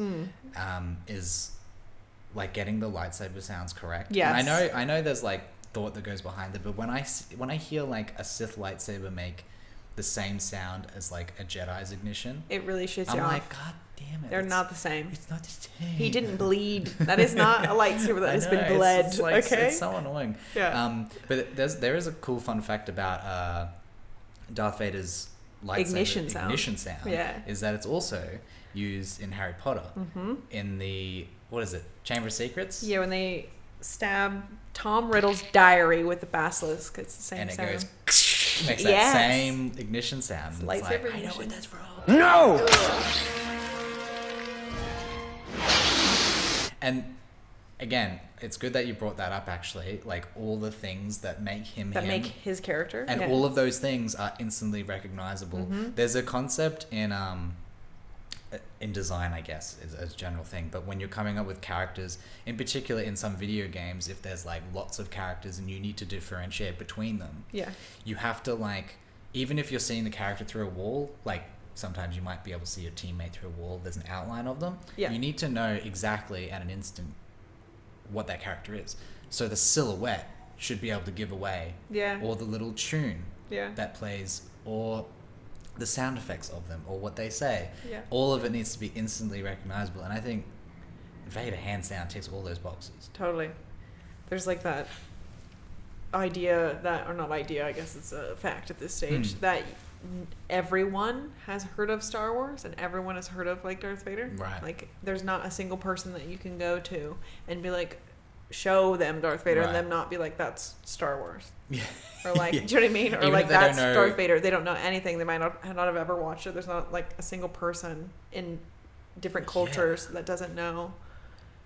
is like getting the lightsaber sounds correct. Yes. And I know there's like thought that goes behind it, but when I hear like a Sith lightsaber make the same sound as like a Jedi's ignition, it really shits I'm you like, off. God damn it. They're not the same. It's not the same. He didn't bleed. That is not a lightsaber that has been bled. It's like, okay. It's so annoying. Yeah. But there is a cool fun fact about Darth Vader's lightsaber ignition sound. Yeah. Is that it's also used in Harry Potter in the, what is it, Chamber of Secrets? Yeah, when they stab Tom Riddle's diary with the basilisk, it's the same and sound. And it goes makes that same ignition sound. Lightsaber like, ignition. I know what that's from. No! And again, it's good that you brought that up actually, like all the things that make him make his character. And all of those things are instantly recognizable. There's a concept in design, I guess, is a general thing, but when you're coming up with characters, in particular in some video games, if there's like lots of characters and you need to differentiate between them, you have to, like, even if you're seeing the character through a wall, like sometimes you might be able to see your teammate through a wall, there's an outline of them. You need to know exactly at an instant what that character is. So the silhouette should be able to give away, or the little tune that plays, or the sound effects of them, or what they say. All of it needs to be instantly recognizable, and I think Vader hands down ticks all those boxes. Totally. There's like that idea that, or not idea, I guess it's a fact at this stage, that everyone has heard of Star Wars and everyone has heard of like Darth Vader. Right. Like there's not a single person that you can go to and be like, show them Darth Vader Right. and them not be like, that's Star Wars. Yeah. Or like, Yeah. do you know what I mean? Or Even like, if they don't that's know- Darth Vader. They don't know anything. They might not have ever watched it. There's not like a single person in different cultures that doesn't know,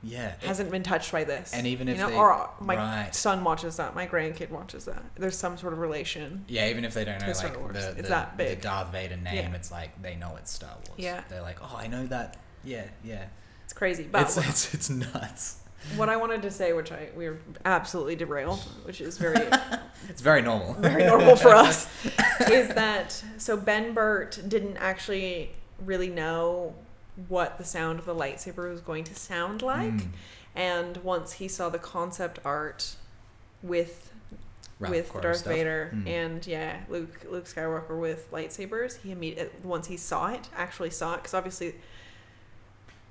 Yeah. hasn't been touched by this. And even if you know, they- or my right. son watches that, my grandkid watches that. There's some sort of relation. Yeah, even if they don't know To Star like Wars. the, It's the, that the big. Darth Vader name, Yeah. it's like they know it's Star Wars. Yeah. They're like, oh, I know that. Yeah, yeah. It's crazy. But It's nuts. what I wanted to say, which we were absolutely derailed, which is very It's very normal. very normal for us, is that so Ben Burt didn't actually really know what the sound of the lightsaber was going to sound like. And once he saw the concept art with Ralph Darth stuff. Vader and Luke Skywalker with lightsabers, he immediately, once he actually saw it, because obviously,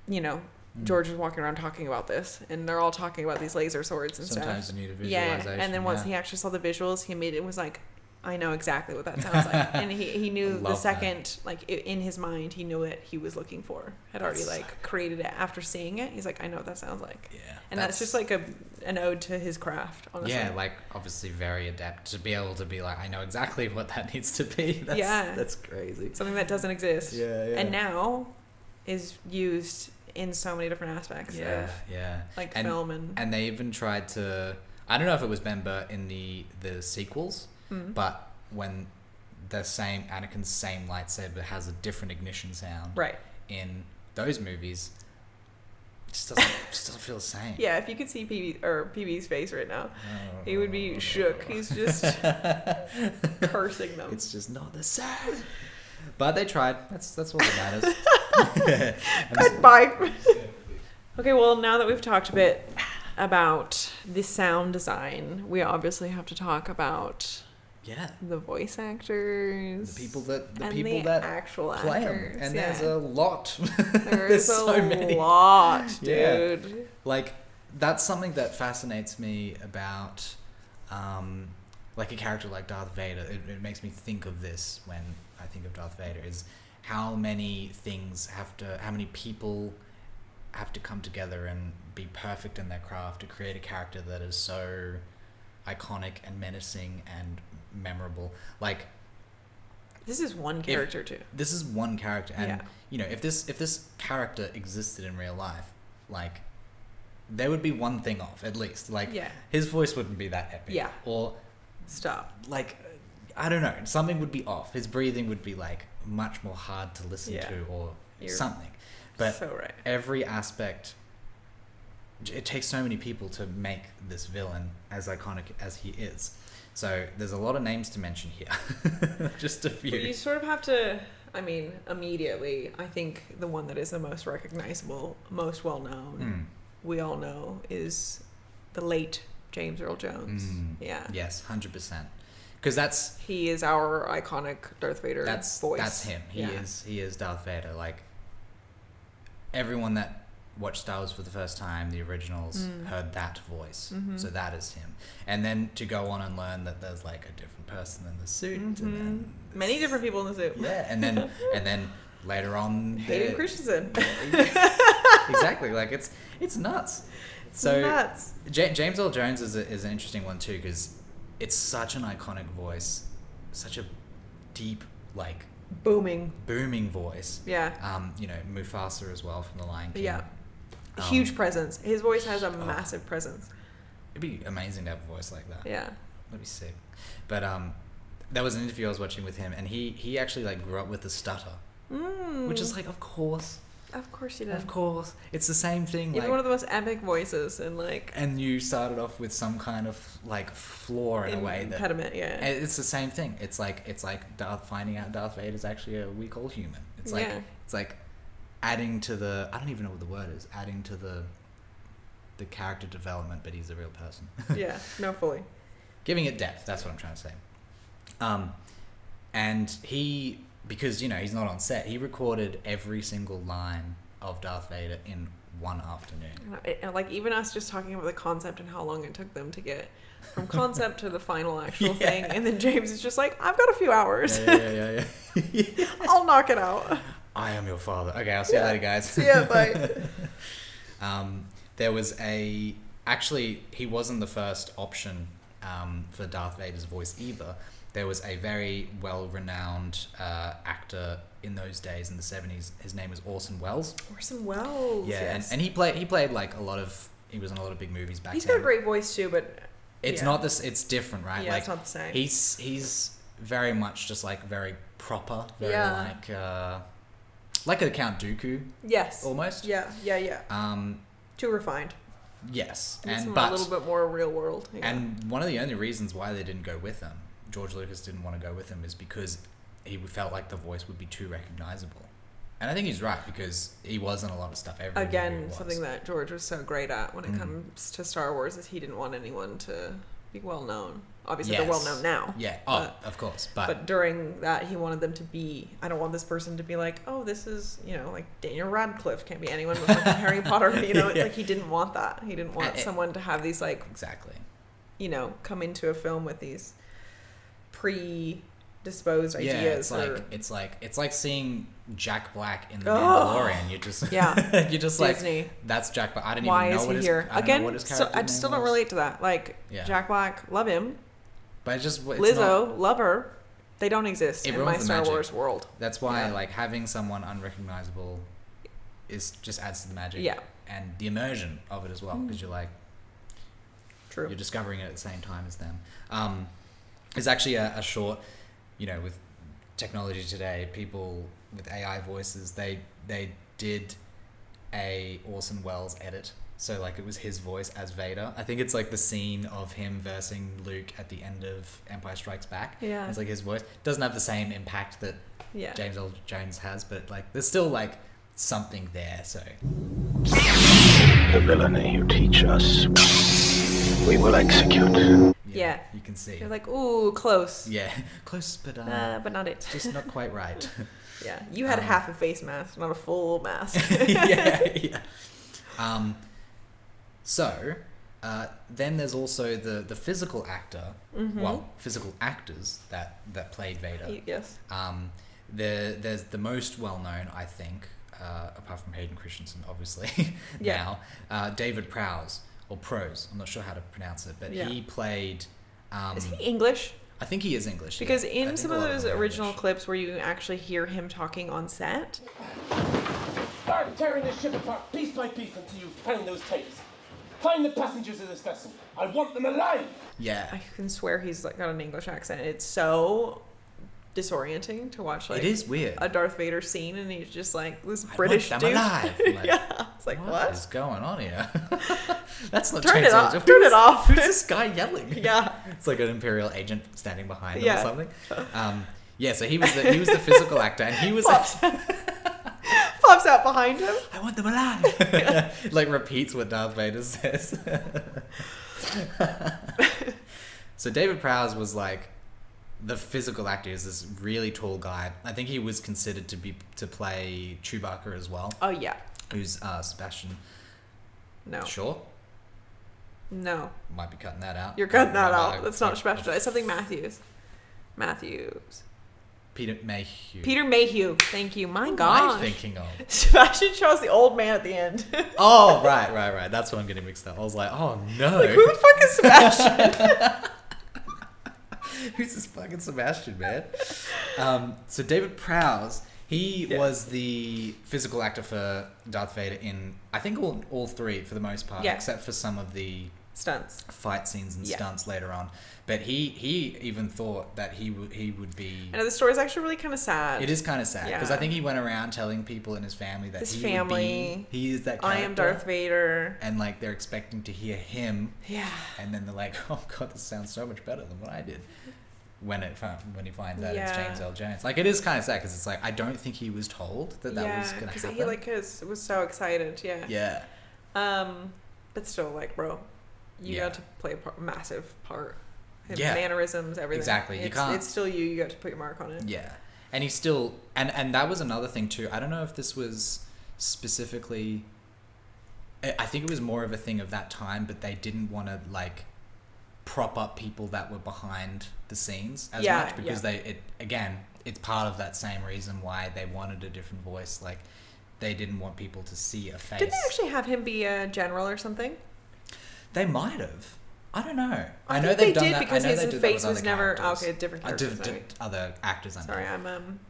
you know, George is walking around talking about this, and they're all talking about these laser swords and Sometimes stuff. you need a Yeah, visualization. and then once he actually saw the visuals, he immediately was like, I know exactly what that sounds like. And he knew the Love second, like in his mind, he knew what he was looking for. Had already That's like created it after seeing it. He's like, I know what that sounds like. Yeah. And that's just like an ode to his craft, honestly. Yeah, like obviously very adept to be able to be like, I know exactly what that needs to be. That's crazy. Something that doesn't exist. Yeah, yeah. And now is used in so many different aspects of like film and they even tried to, I don't know if it was Ben Burt in the sequels, but when Anakin's same lightsaber has a different ignition sound right in those movies, it just doesn't feel the same. Yeah, if you could see PB's face right now, he would be shook. He's just cursing them. It's just not the same. But they tried. That's all that matters. Goodbye. Okay, well, now that we've talked a bit about the sound design, we obviously have to talk about the voice actors, the people that actual play actors. them, and there's a lot. There's so many. lot, dude. Yeah. Like that's something that fascinates me about, like a character like Darth Vader. It makes me think of this when I think of Darth Vader, is how many people have to come together and be perfect in their craft to create a character that is so iconic and menacing and memorable. Like, this is one character too. This is one character, and you know, if this character existed in real life, like, there would be one thing off at least. Like, his voice wouldn't be that epic. Yeah. Or stop. Like, I don't know. Something would be off. His breathing would be like much more hard to listen to, or something. But so right. Every aspect. It takes so many people to make this villain as iconic as he is. So there's a lot of names to mention here. Just a few. But you sort of have to, I mean, immediately, I think the one that is the most recognizable, most well-known, we all know, is the late James Earl Jones. Yeah. Yes, 100%. Because he is our iconic Darth Vader voice. That's him. He is Darth Vader. Like, everyone that watched Star Wars for the first time, the originals, heard that voice. So that is him. And then to go on and learn that there's like a different person in the suit. And then many different people in the suit. Yeah, and then later on, Hayden Christensen. Exactly. Like, it's nuts. So nuts. James Earl Jones is an interesting one too, because it's such an iconic voice, such a deep, like, booming voice. Yeah. You know, Mufasa as well from The Lion King. Yeah. Huge presence. His voice has a massive presence. It'd be amazing to have a voice like that. Yeah. That'd be sick. But there was an interview I was watching with him, and he actually like grew up with a stutter, which is like, of course. Of course you did. Of course. It's the same thing. Even like, one of the most epic voices and like... And you started off with some kind of like flaw in a way. Impediment, yeah. It's the same thing. It's like finding out Darth Vader is actually a weak old human. It's like adding to the... I don't even know what the word is. Adding to the character development, but he's a real person. Yeah, no, fully. Giving it depth. That's what I'm trying to say. And he... Because, you know, he's not on set. He recorded every single line of Darth Vader in one afternoon. Like, even us just talking about the concept and how long it took them to get from concept to the final actual thing. And then James is just like, I've got a few hours. Yeah. I'll knock it out. I am your father. Okay, I'll see you later, guys. See ya, bye. There was a actually, he wasn't the first option for Darth Vader's voice either. There was a very well-renowned actor in those days in the 70s. His name was Orson Welles. Orson Welles. Yeah, yes. and he played like a lot of. He was in a lot of big movies back then. He's got a great voice too, but it's not this. It's different, right? Yeah, like, it's not the same. He's very much just like very proper, very like a Count Dooku. Yes. Almost. Yeah. Too refined. Yes, but a little bit more real world. Yeah. And one of the only reasons why they didn't go with him, George Lucas didn't want to go with him, is because he felt like the voice would be too recognizable. And I think he's right, because he was in a lot of stuff. Again, something that George was so great at when it comes to Star Wars is he didn't want anyone to be well known. Obviously, they're well known now. Yeah, of course. But during that, he wanted them to be, I don't want this person to be like, oh, this is, like Daniel Radcliffe. Can't be anyone with like Harry Potter. It's like he didn't want that. He didn't want someone to have these like... Exactly. Come into a film with these predisposed ideas. It's like seeing Jack Black in The Mandalorian. You're just Disney. like, that's Jack Black. I didn't Why even know is he here again? I just still don't relate to that. Like Jack Black, love him, but it's Lizzo, love her. They don't exist in my Star Wars world. That's why like having someone unrecognizable just adds to the magic. Yeah, and the immersion of it as well, because you're like, true, you're discovering it at the same time as them. There's actually a short, with technology today, people with AI voices, they did a Orson Welles edit. So like it was his voice as Vader. I think it's like the scene of him versing Luke at the end of Empire Strikes Back. Yeah. It's like his voice doesn't have the same impact that James Earl Jones has, but like there's still like something there. So the villainy you teach us, we will execute. Yeah. You can see. You're like, ooh, close. Yeah. Close, but not it. Just not quite right. Yeah. You had half a face mask, not a full mask. yeah. So, then there's also the physical actor, physical actors that played Vader. Yes. There's the most well-known, I think, apart from Hayden Christensen, obviously, now, David Prowse, or Prose, I'm not sure how to pronounce it, but he played... is he English? I think he is English. Because in some of those original clips where you actually hear him talking on set... Start tearing this ship apart piece by piece until you find those tapes. Find the passengers of this vessel. I want them alive. Yeah. I can swear he's like got an English accent. It's so disorienting to watch. Like, it is weird. A Darth Vader scene, and he's just like this British dude. Alive. Like, yeah. It's like what is going on here? That's not. Turn it off. Turn it off. Who's this guy yelling? Yeah. It's like an Imperial agent standing behind him or something. So he was the physical actor, and he was pops out behind him. I want them alive. Like repeats what Darth Vader says. So David Prowse was like the physical actor. Is this really tall guy? I think he was considered to play Chewbacca as well. Oh yeah. Who's Sebastian? No. Sure. No. Might be cutting that out. You're cutting that out. That's not Sebastian. It's something Matthews. Peter Mayhew. Peter Mayhew. Thank you. My What gosh. am I thinking of? Sebastian Shaw's the old man at the end. Oh, right. That's what I'm getting mixed up. I was like, oh no. Like, who the fuck is Sebastian? Who's this fucking Sebastian, man? So David Prowse, he was the physical actor for Darth Vader in, I think, all three for the most part, except for some of the stunts, fight scenes and stunts later on. But he even thought that he would be... I know the story's actually really kind of sad. It is kind of sad, because I think he went around telling people in his family that he is that character. I am Darth Vader. And like they're expecting to hear him. Yeah. And then they're like, oh god, this sounds so much better than what I did. When he finds out it's James Earl Jones. Like, it is kind of sad, because it's like, I don't think he was told that was going to happen. He was so excited, Yeah. But still, like, bro, you got to play a massive part. Mannerisms, everything. Exactly. It's still you. You got to put your mark on it. Yeah. And he's still... And that was another thing, too. I don't know if this was specifically... I think it was more of a thing of that time, but they didn't want to, like, prop up people that were behind the scenes as much, because it's part of that same reason why they wanted a different voice. Like, they didn't want people to see a face. Did they actually have him be a general or something? They might have. I don't know. I know think they've they done did that. because I know his they did face that with was other never characters. okay. Different characters. Sorry. Other actors. Sorry,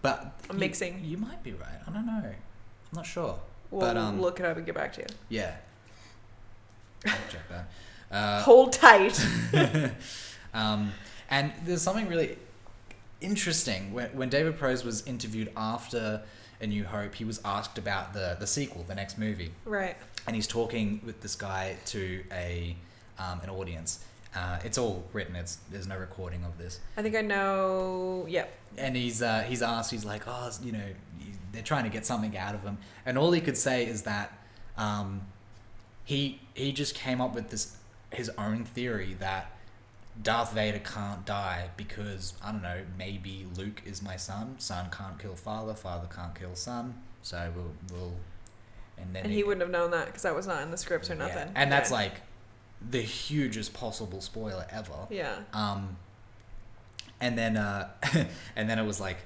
But I'm mixing. You might be right. I don't know. I'm not sure. We'll but look it up and get back to you. Yeah. I'll check that. Hold tight. And there's something really interesting when David Prowse was interviewed after A New Hope. He was asked about the sequel, the next movie. Right. And he's talking with this guy to an audience. It's all written. There's no recording of this. I think I know. Yep. And he's asked. He's like, oh, they're trying to get something out of him, and all he could say is that he just came up with his own theory that Darth Vader can't die because, I don't know, maybe Luke is my son can't kill father can't kill son, so we'll and he wouldn't have known that because that was not in the scripts or nothing. Yeah. And that's like the hugest possible spoiler ever. Yeah. And then it was like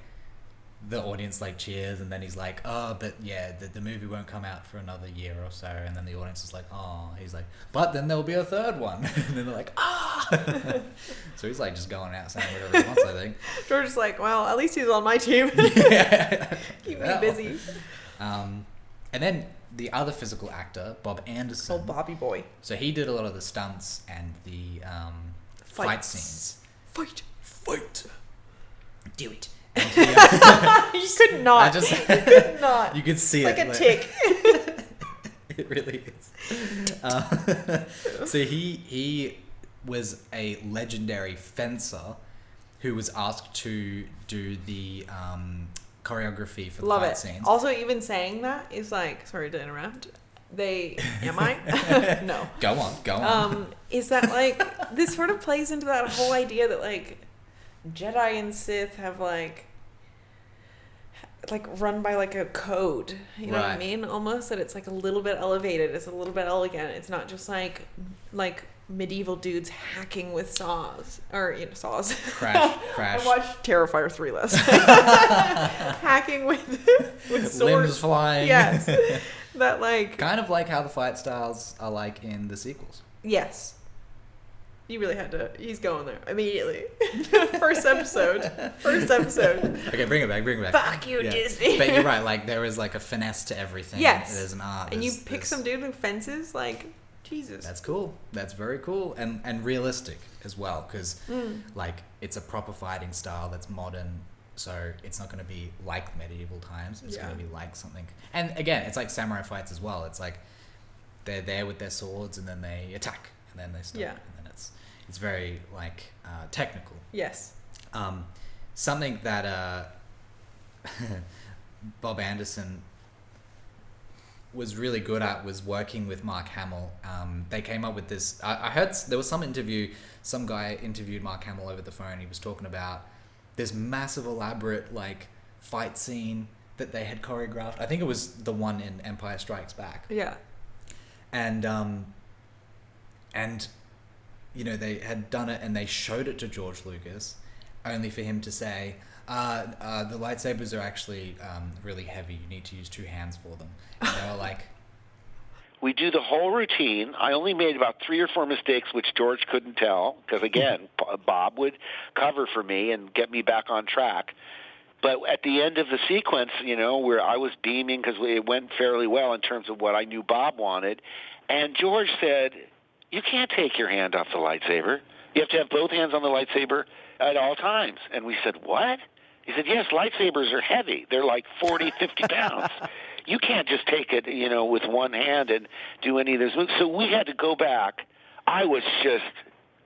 the audience like cheers, and then he's like, oh, but yeah, the movie won't come out for another year or so, and then the audience is like, oh, he's like, but then there'll be a third one. And then they're like, so he's like just going out saying whatever he wants, I think. George is like, well, at least he's on my team. Yeah. Keep me busy. And then the other physical actor, Bob Anderson. Oh, Bobby boy. So he did a lot of the stunts and the fight scenes. Fight. Do it. And he, you could not. You could not. You could see it's it. Like a tick. It really is. So he was a legendary fencer who was asked to do the choreography for the fight scenes. Also, even saying that is like, sorry to interrupt. No. Go on. Is that like, this sort of plays into that whole idea that like Jedi and Sith have like run by like a code, you know what I mean? Almost that it's like a little bit elevated, it's a little bit elegant. It's not just like medieval dudes hacking with saws or saws. Crash. I watched Terrifier 3 last night. Hacking with swords, limbs flying. Yes, that like kind of like how the fight styles are like in the sequels. Yes. You really had to. He's going there immediately. First episode. Okay, bring it back. Fuck you, Disney. But you're right. Like there is like a finesse to everything. Yes. There's an art. And you pick some dude with fences, like Jesus. That's cool. That's very cool and realistic as well, because like it's a proper fighting style that's modern. So it's not going to be like medieval times. It's going to be like something. And again, it's like samurai fights as well. It's like they're there with their swords and then they attack and then they stop. Yeah. And then it's very like technical. Yes. Something that Bob Anderson was really good at was working with Mark Hamill. They came up with this. I heard there was some guy interviewed Mark Hamill over the phone. He was talking about this massive elaborate like fight scene that they had choreographed. I think it was the one in Empire Strikes Back. Yeah. And they had done it and they showed it to George Lucas, only for him to say, the lightsabers are actually really heavy. You need to use 2 hands for them. And they were like, we do the whole routine. I only made about 3 or 4 mistakes, which George couldn't tell, because, again, Bob would cover for me and get me back on track. But at the end of the sequence, where I was beaming because it went fairly well in terms of what I knew Bob wanted, and George said, you can't take your hand off the lightsaber. You have to have both hands on the lightsaber at all times. And we said, what? He said, yes, lightsabers are heavy. They're like 40, 50 pounds. You can't just take it, with one hand and do any of this. So we had to go back. I was just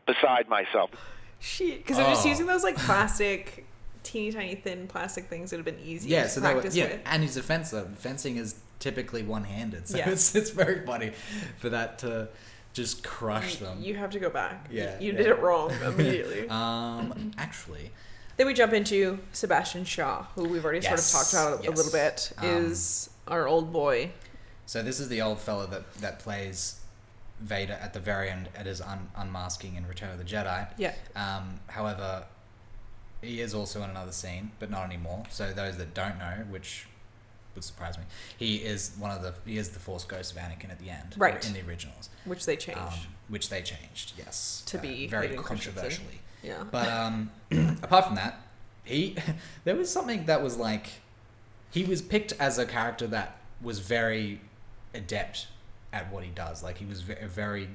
beside myself. Shit, because they're just using those like plastic, teeny tiny thin plastic things that have been easy to practice with. And he's a fencer. Fencing is typically one-handed, so Yeah. it's very funny for that to just crush them. You have to go back. Yeah, You did it wrong immediately. Actually, Then we jump into Sebastian Shaw, who we've already Yes, sort of talked about a little bit, is our old boy. so this is the old fella that plays Vader at the very end at his unmasking in Return of the Jedi. Yeah. would surprise me. He is the Force ghost of Anakin at the end, right, in the originals, which they changed. Yes, to be very controversially. Yeah, but apart from that, there was something that was like, he was picked as a character that was very adept at what he does. Like, he was a very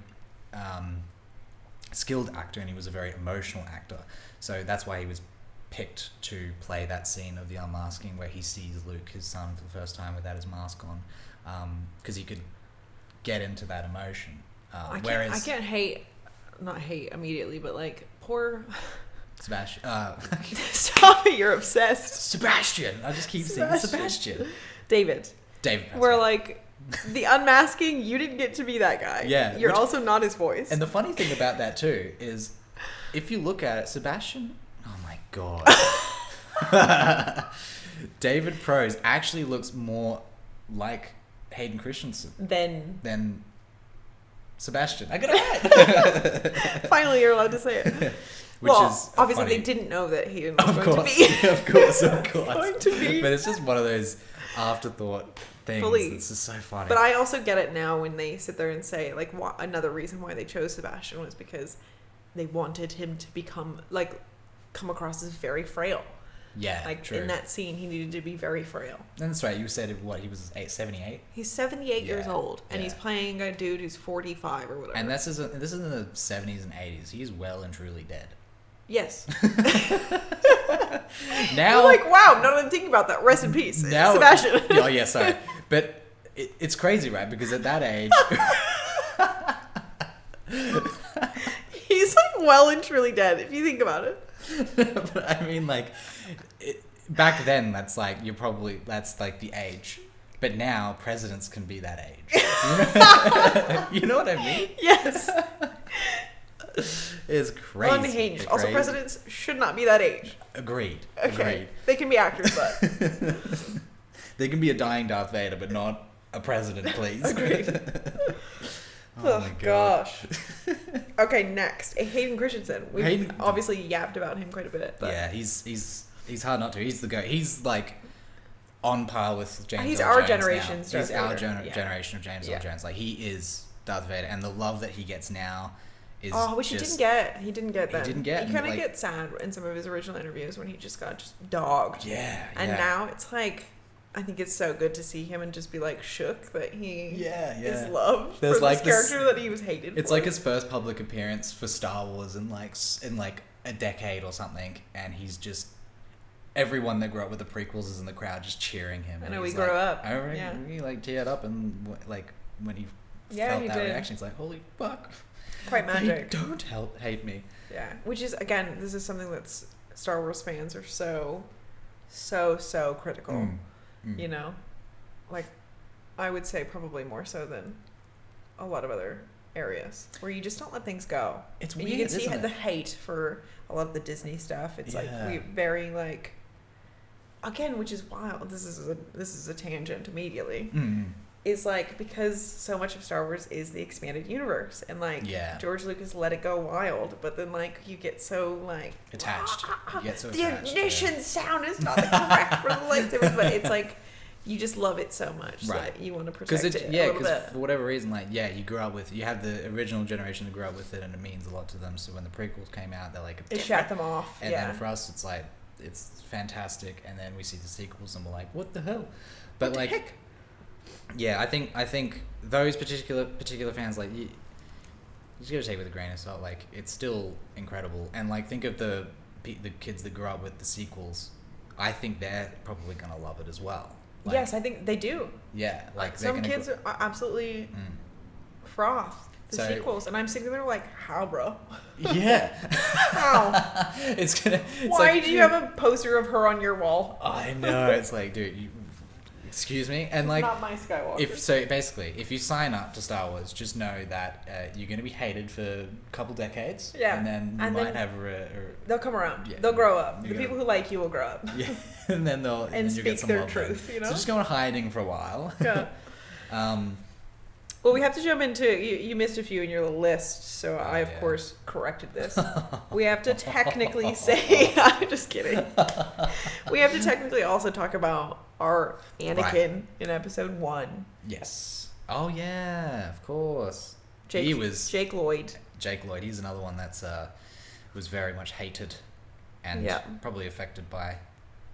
skilled actor, and he was a very emotional actor. So that's why he was picked to play that scene of the unmasking where he sees Luke, his son, for the first time without his mask on, because he could get into that emotion. I can't not hate immediately, but like, poor Sebastian. Stop it! You're obsessed. Sebastian. I just keep saying Sebastian. David. We're like, the unmasking. You didn't get to be that guy. Yeah. You're also not his voice. And the funny thing about that too is, if you look at it, Sebastian. Oh my god. David Prose actually looks more like Hayden Christensen than Sebastian. I got it right. Finally, you're allowed to say it. Which is obviously funny. They didn't know that he was going to be. Of course. Going to be. But it's just one of those afterthought things. It's just so funny. But I also get it now when they sit there and say, like, another reason why they chose Sebastian was because they wanted him to come across as very frail. Yeah, like true. In that scene, he needed to be very frail. That's right. You said he was 78. He's 78 years old, and he's playing a dude who's 45 or whatever. And this is in the 70s and 80s. He's well and truly dead. Yes. Now, you're like, wow. Now that I'm thinking about that, rest in peace, now, Sebastian. Oh yeah, sorry, but it's crazy, right? Because at that age, he's like well and truly dead. If you think about it. But I mean, like, back then, that's like the age. But now, presidents can be that age. You know what I mean? Yes. It's crazy. Unhinged. Also, presidents should not be that age. Agreed. Okay. They can be actors, but they can be a dying Darth Vader, but not a president, please. Agreed. Oh my gosh. Okay, next. Hayden Christensen. We've obviously yapped about him quite a bit. But yeah, he's hard not to. He's the guy. He's like on par with James Earl Jones. He's our generation's Darth Vader. He's our generation of James Earl Jones. Like, he is Darth Vader, and the love that he gets now is which he didn't get. He didn't get that. He didn't get. He kind of gets sad in some of his original interviews when he just got dogged. Yeah. And now it's like, I think it's so good to see him and just be like shook that he is loved for this character that he was hated. It's like his first public appearance for Star Wars in like a decade or something, and he's just, everyone that grew up with the prequels is in the crowd just cheering him. I know, we grew up. I remember he like teared up, and like when he felt that reaction, it's like, holy fuck. Quite magic. Don't hate me. Yeah, which is, again, this is something that's Star Wars fans are so critical. You know, like, I would say probably more so than a lot of other areas where you just don't let things go. It's and weird, you can see isn't it? The hate for a lot of the Disney stuff. It's like very like, again, which is wild. This is a tangent immediately. Is like, because so much of Star Wars is the expanded universe, and like George Lucas let it go wild, but then like you get so like attached. You get so the attached. ignition sound is not the correct for the lightsabers, but it's like you just love it so much that you want to protect it. Yeah, because for whatever reason, like you grew up with, you have the original generation that grew up with it, and it means a lot to them. So when the prequels came out, they're like, it shut them off. And then for us, it's like, it's fantastic, and then we see the sequels, and we're like, what the hell? But what like. The heck? Yeah, I think those particular fans, like, you just gotta take it with a grain of salt. Like, it's still incredible, and like, think of the kids that grew up with the sequels. I think they're probably gonna love it as well. Like, yes, I think they do. Yeah, like some kids are absolutely froth the sequels, and I'm sitting there like, how, bro? Yeah. How? It's gonna. Why do you have a poster of her on your wall? I know. It's like, dude, excuse me, and like, not my Skywalker. If you sign up to Star Wars, just know that you're going to be hated for a couple decades, and then you might have they'll come around. Yeah, they'll grow up. The people who like you will grow up. Yeah, and then they'll speak their truth. You know, so just go in hiding for a while. Yeah. Well, we have to jump into, you missed a few in your list, so I, of course, corrected this. We have to technically say, I'm just kidding. We have to technically also talk about our Anakin in episode 1. Yes. Oh yeah, of course. Jake Lloyd. Jake Lloyd. He's another one that's was very much hated, and probably affected by.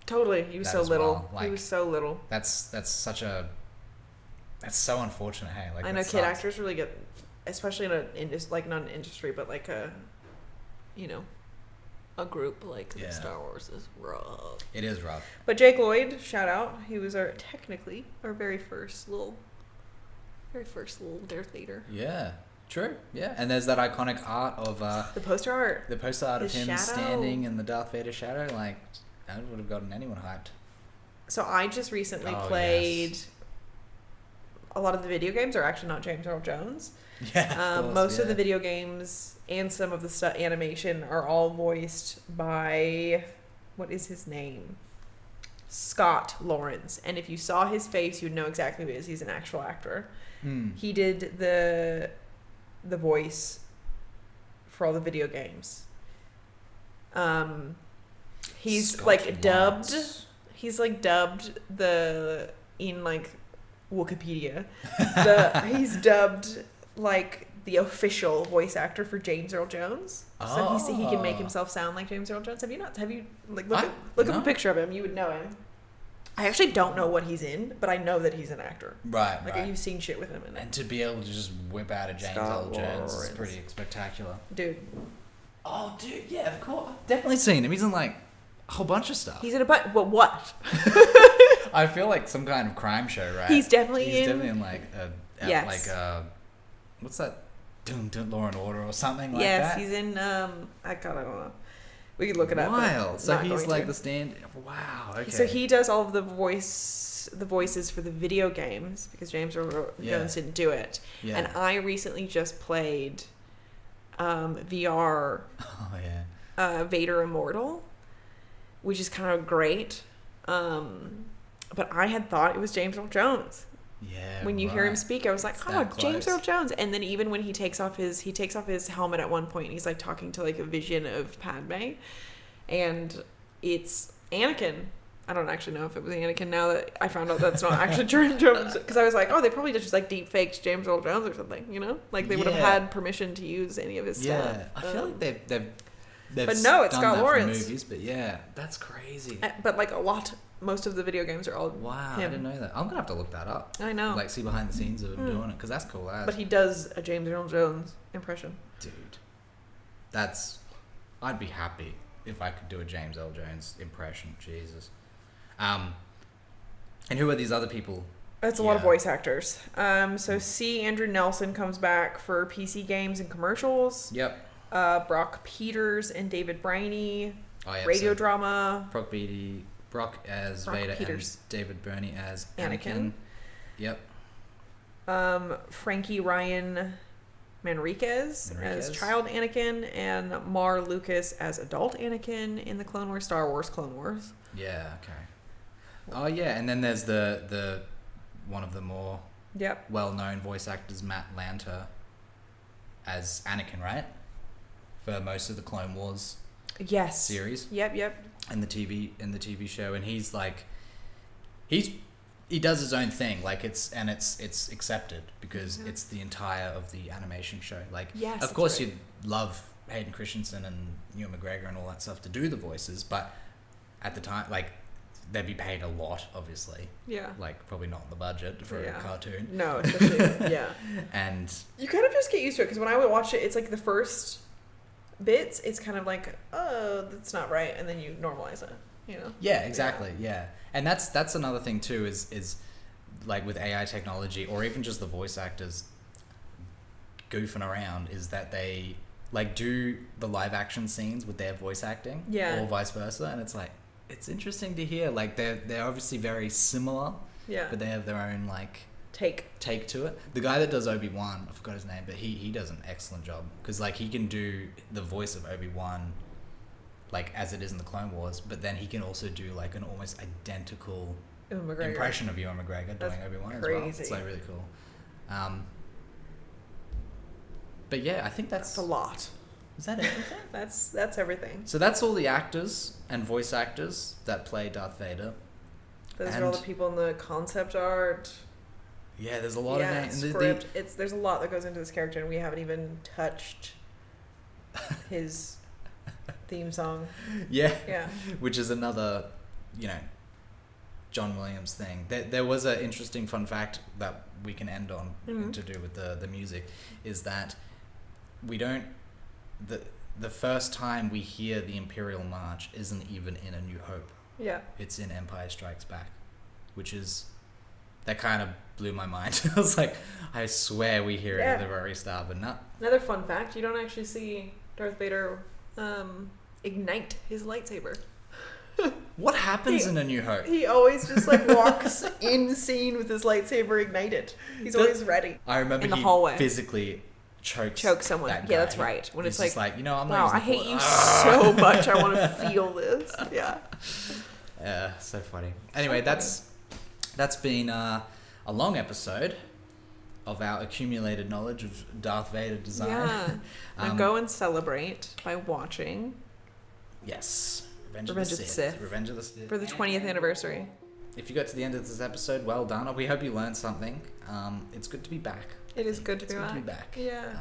Totally, he was so little. Well. Like, he was so little. That's so unfortunate. Hey, like I know kid actors really get, especially in like not an industry, but like a, a group like Star Wars is rough. It is rough. But Jake Lloyd, shout out. He was technically our very first little Darth Vader. Yeah. True, yeah. And there's that iconic art of... the poster art. The poster art of him shadow. standing in the Darth Vader shadow. Like, that would have gotten anyone hyped. So I just recently played... Yes. A lot of the video games are actually not James Earl Jones. Yeah, most of the video games and some of the animation are all voiced by... What is his name? Scott Lawrence. And if you saw his face, you'd know exactly who he is. He's an actual actor. He did the voice for all the video games. He's Scott like dubbed. Lawrence. He's like dubbed in like Wikipedia. He's dubbed like the official voice actor for James Earl Jones. So he can make himself sound like James Earl Jones. Have you like look up a picture of him? You would know him. I actually don't know what he's in, but I know that he's an actor. Right, Like, you've seen shit with him in it. And to be able to just whip out a James Earl Jones is pretty spectacular. Dude. Oh, dude, yeah, of course. I've definitely seen him. He's in, like, a whole bunch of stuff. He's in a bunch... Well, what? I feel like some kind of crime show, right? He's definitely in, like, what's that? Law and Order or something like that? Yes, he's in, I don't know. We could look it up. Wild. So he's like the stand. Wow. Okay. So he does all of the voices for the video games because James Earl Jones didn't do it. Yeah. And I recently just played VR. Oh yeah. Vader Immortal, which is kind of great. But I had thought it was James Earl Jones. Yeah. When you hear him speak, I was like, James Earl Jones. And then even when he takes off his helmet at one point, and he's like talking to like a vision of Padme, and it's Anakin. I don't actually know if it was Anakin now that I found out that's not actually James Jones, because I was like, they probably just like deep faked James Earl Jones or something, like they would have had permission to use any of his stuff. Yeah, I feel like they've but no, it's Scott Lawrence. Movies, but yeah, that's crazy. But like most of the video games are all him. I didn't know that. I'm gonna have to look that up. I know. Like see behind the scenes of him doing it, because that's cool. But he does a James Earl Jones impression. Dude, I'd be happy if I could do a James Earl Jones impression. Jesus. And who are these other people? That's a lot of voice actors. So C. Andrew Nelson comes back for PC games and commercials. Yep. Brock Peters and David Briney. Oh, yeah, radio drama. Brock as Vader Peters. And David Burney as Anakin. Yep. Frankie Ryan Manriquez as child Anakin, and Mar Lucas as adult Anakin in the Star Wars Clone Wars. Yeah, okay. Oh yeah, and then there's the one of the more well-known voice actors, Matt Lanter, as Anakin, right? For most of the Clone Wars series. Yep. And the TV show, and he's like, he does his own thing, like it's accepted because it's the entire of the animation show. Like, of course you'd love Hayden Christensen and Ewan McGregor and all that stuff to do the voices, but at the time, like, they'd be paid a lot, obviously. Yeah. Like, probably not in the budget for a cartoon. No, especially, And you kind of just get used to it, because when I would watch it, it's like the first bits, it's kind of like, oh, that's not right, and then you normalize it, Yeah, exactly, yeah. And that's another thing, too, is like with AI technology, or even just the voice actors goofing around, is that they, like, do the live action scenes with their voice acting, or vice versa, and it's like, it's interesting to hear, like, they're obviously very similar, but they have their own, like, take to it. The guy that does Obi-Wan, I forgot his name, but he does an excellent job, because, like, he can do the voice of Obi-Wan, like, as it is in the Clone Wars, but then he can also do, like, an almost identical impression of Ewan McGregor doing Obi-Wan as well. It's, like, really cool. But yeah, I think that's a lot. Is that everything? That's everything. So that's all the actors and voice actors that play Darth Vader Those are all the people in the concept art. Yeah, there's a lot of names. Script. There's a lot that goes into this character, and we haven't even touched his theme song. Yeah. Yeah. Which is another, John Williams thing. There was an interesting fun fact that we can end on to do with the music, is that we don't... The first time we hear the Imperial March isn't even in A New Hope. Yeah. It's in Empire Strikes Back, which is... That kind of blew my mind. I was like, I swear we hear it at the very start, but no. Another fun fact, you don't actually see Darth Vader ignite his lightsaber. What happens in A New Hope? He always just walks in scene with his lightsaber ignited. He's always ready. I remember in the he hallway. Physically chokes someone. That yeah, that's right. When it's it's like, I'm not wow, I hate you so much. I want to feel this. Yeah. Yeah, so funny. Anyway, that's been a long episode of our accumulated knowledge of Darth Vader design. Yeah. Now go and celebrate by watching. Yes. Revenge of the Sith. Revenge of the Sith. For the 20th anniversary. If you got to the end of this episode, well done. We hope you learned something. It's good to be back. It is good to be back. Yeah.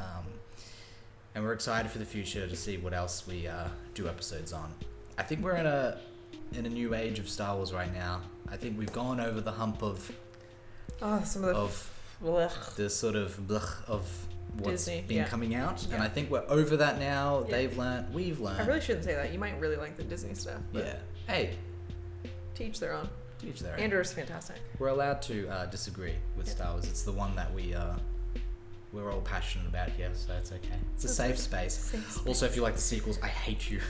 And we're excited for the future to see what else we do episodes on. I think we're in a new age of Star Wars right now. I think we've gone over the hump of some of the sort of of what's Disney, been coming out, and I think we're over that now. Yeah. They've learned, we've learned. I really shouldn't say that. You might really like the Disney stuff. But Yeah. Hey, to each their own. to each their own. Andor's fantastic. We're allowed to disagree with Star Wars. It's the one that we're all passionate about here, so it's okay. It's a safe space. Also, if you like the sequels, I hate you.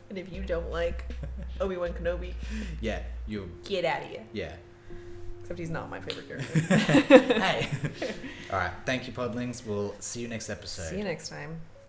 And if you don't like Obi-Wan Kenobi, Yeah, you. get out of here. Yeah. Except he's not my favorite character. Hey. All right. Thank you, Podlings. We'll see you next episode. See you next time.